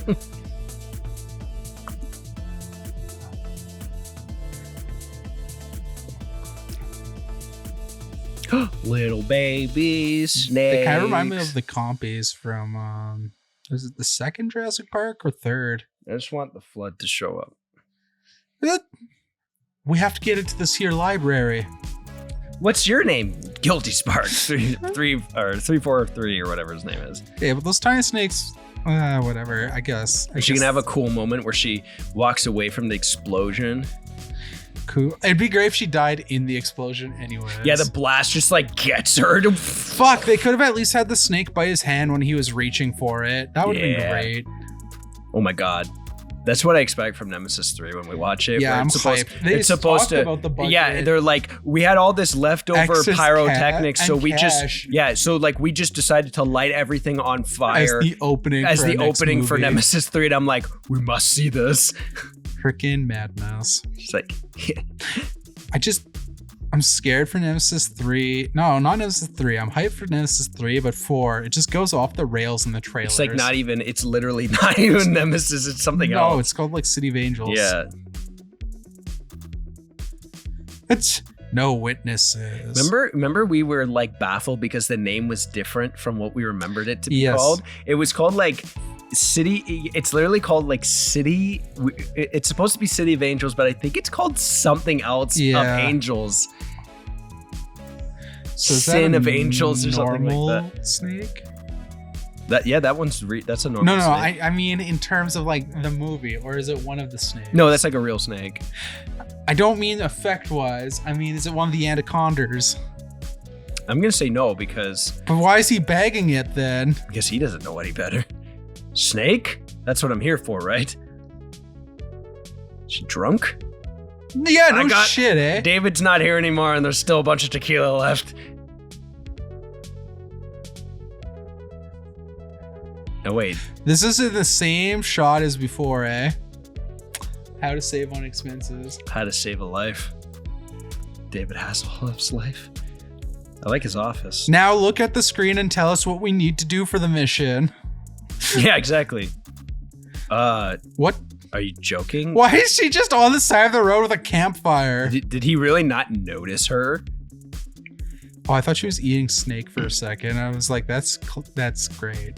Little baby snakes. They kind of remind me of the compies from is it the second Jurassic Park or third? I just want the flood to show up. We have to get into this here library. What's your name? Guilty Spark 343 or whatever his name is. Yeah, but those tiny snakes, whatever. I guess. Is she gonna have a cool moment where she walks away from the explosion? Cool. It'd be great if she died in the explosion anyways. Yeah, the blast just like gets her. Fuck, they could have at least had the snake bite his hand when he was reaching for it. That would have been great. Oh my god. That's what I expect from Nemesis 3 when we watch it. Yeah, I'm hyped. It's supposed to. About the budget. Yeah, they're like, we had all this leftover Excess pyrotechnics, so we cash. we just decided to light everything on fire as the opening for Nemesis 3, and I'm like, we must see this. Freaking madness. She's like, yeah. I'm scared for Nemesis 3. No, not Nemesis 3. I'm hyped for Nemesis 3, but 4, it just goes off the rails in the trailers. It's like it's literally not even Nemesis, it's something else. No, it's called like City of Angels. Yeah. It's no witnesses. Remember we were like baffled because the name was different from what we remembered it to be called? It was called like City, it's literally called like City, it's supposed to be City of Angels, but I think it's called something else of Angels. So Sin of Angels or something like that. Snake? That one's that's a normal snake. I mean in terms of like the movie, or is it one of the snakes? No, that's like a real snake. I don't mean effect wise. I mean, is it one of the Anacondas? I'm gonna say no because. But why is he bagging it then? Because he doesn't know any better. Snake? That's what I'm here for, right? She drunk? Yeah, no shit, eh? David's not here anymore, and there's still a bunch of tequila left. No, wait. This is in the same shot as before, eh? How to save on expenses. How to save a life. David Hasselhoff's life. I like his office. Now look at the screen and tell us what we need to do for the mission. Yeah, exactly. What? Are you joking? Why is she just on the side of the road with a campfire? Did he really not notice her? Oh, I thought she was eating snake for a second. I was like, that's great.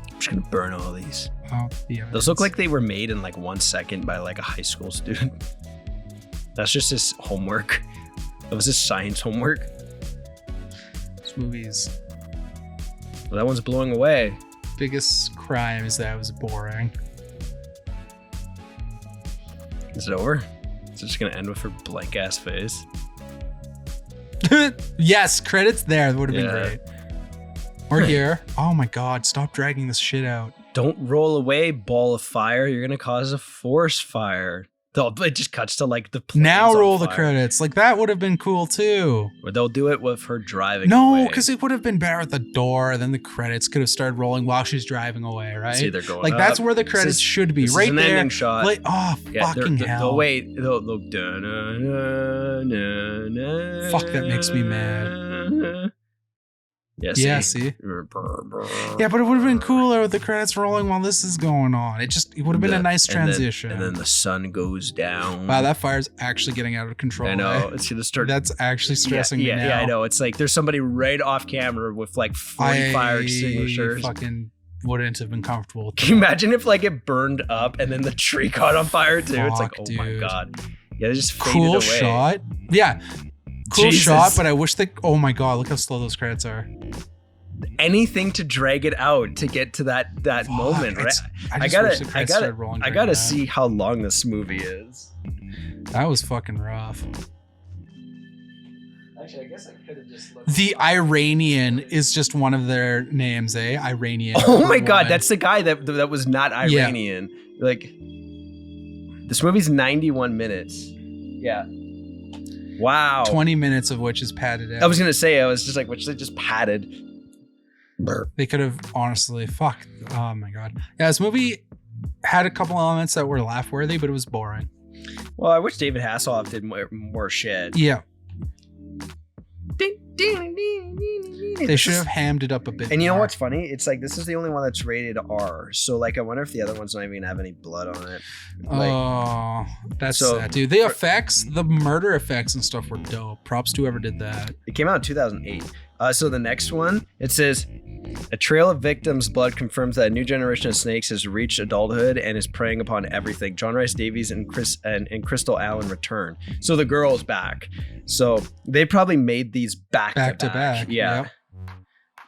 I'm just gonna burn all these. Oh, yeah. Those look like they were made in like 1 second by like a high school student. That's just his homework. That was his science homework. This movie's Well, that one's blowing away. Biggest crime is that it was boring. Is it over? Is it just gonna end with her blank ass face? Yes, credits there. That would have been Yeah. great. Or here. Oh my god, stop dragging this shit out. Don't roll away, ball of fire. You're gonna cause a forest fire. It just cuts to like the planes now on roll the fire. credits. Like that would have been cool too. Or they'll do it with her driving No, away. because it would have been better at the door. Then the credits could have started rolling while she's driving away, right? See, they're going like up. that's where the credits should be, This right is an there. ending shot. Like, oh, fucking hell! They'll wait. They'll da-na-na-na-na. Fuck, that makes me mad. Yeah, Yeah, see? Yeah, but it would have been cooler with the credits rolling while this is going on. It would have been a nice transition. And then the sun goes down. Wow, that fire's actually getting out of control. I know. It's gonna start. That's actually stressing me now. Yeah, I know. It's like there's somebody right off camera with like 40 fire extinguishers. Fucking wouldn't have been comfortable with that. Can you imagine if like it burned up and then the tree caught on fire too? It's like, Fuck, oh my dude. god. Yeah, they just faded Cool away. shot. Yeah. Cool Jesus. shot, but I wish oh my god, look how slow those credits are. Anything to drag it out to get to that moment, right? I gotta see how long this movie is. That was fucking rough. Actually, I guess I could have just looked. The Iranian is just one of their names, eh? Iranian. Oh my god, that's the guy that was not Iranian. Yeah. Like, this movie's 91 minutes. Yeah. Wow. 20 minutes of which is padded out. I was gonna say, I was just like, which they just padded. They could have honestly, fuck. Oh my god. Yeah, this movie had a couple elements that were laugh worthy, but it was boring. Well, I wish David Hasselhoff did more shit. Yeah. They should have hammed it up a bit. And you know more. what's funny? It's like this is the only one that's rated R. So like, I wonder if the other ones don't even have any blood on it. Like, oh, that's sad, dude. The effects, the murder effects and stuff were dope. Props to whoever did that. It came out in 2008. So the next one, it says, a trail of victims' blood confirms that a new generation of snakes has reached adulthood and is preying upon everything. John Rhys Davies and Crystal Allen return. So the girl's back. So they probably made these back to back. Yeah. Yep.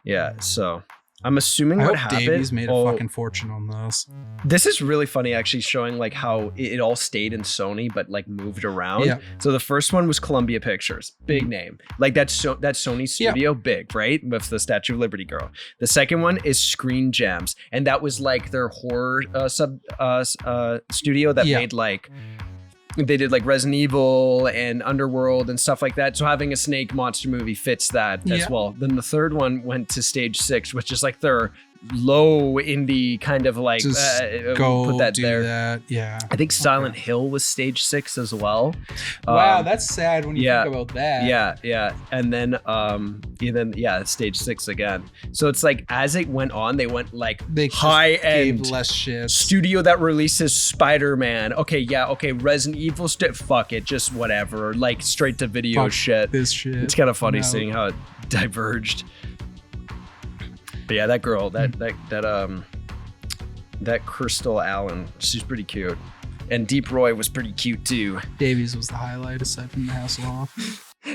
Yeah. So I'm assuming I what hope happened. Davies made a fucking fortune on this. This is really funny, actually, showing like how it all stayed in Sony, but like moved around. Yeah. So the first one was Columbia Pictures, big name, like that Sony studio, big, right, with the Statue of Liberty girl. The second one is Screen Gems, and that was like their horror studio that made like. They did like Resident Evil and Underworld and stuff like that. So having a snake monster movie fits that as well. Then the third one went to Stage 6, which is like their low indie kind of like go put that do there. That. Yeah. I think Silent Hill was Stage 6 as well. Wow, that's sad when you think about that. Yeah. And then Stage 6 again. So it's like as it went on, they went like high end less shit. Studio that releases Spider-Man. Okay, Resident Evil fuck it, just whatever. Like straight to video shit. This shit. It's kind of funny seeing how it diverged. But yeah, that girl, that Crystal Allen, she's pretty cute. And Deep Roy was pretty cute too. Davies was the highlight aside from the Hasselhoff.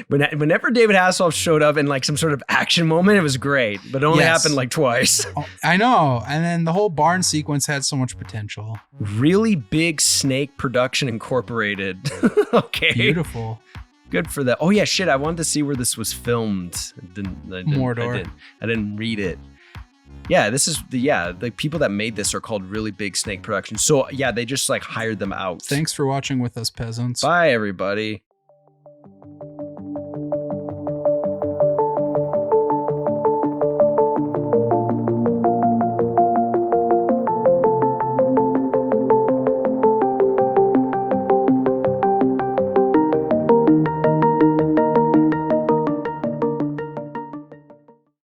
Whenever David Hasselhoff showed up in like some sort of action moment, it was great, but it only happened like twice. I know. And then the whole barn sequence had so much potential. Really big snake production incorporated. Okay. Beautiful. Good for that. Oh yeah, shit. I wanted to see where this was filmed. Mordor. I didn't read it. Yeah, this is the people that made this are called Really Big Snake Productions. So yeah, they just like hired them out. Thanks for watching with us, peasants. Bye, everybody.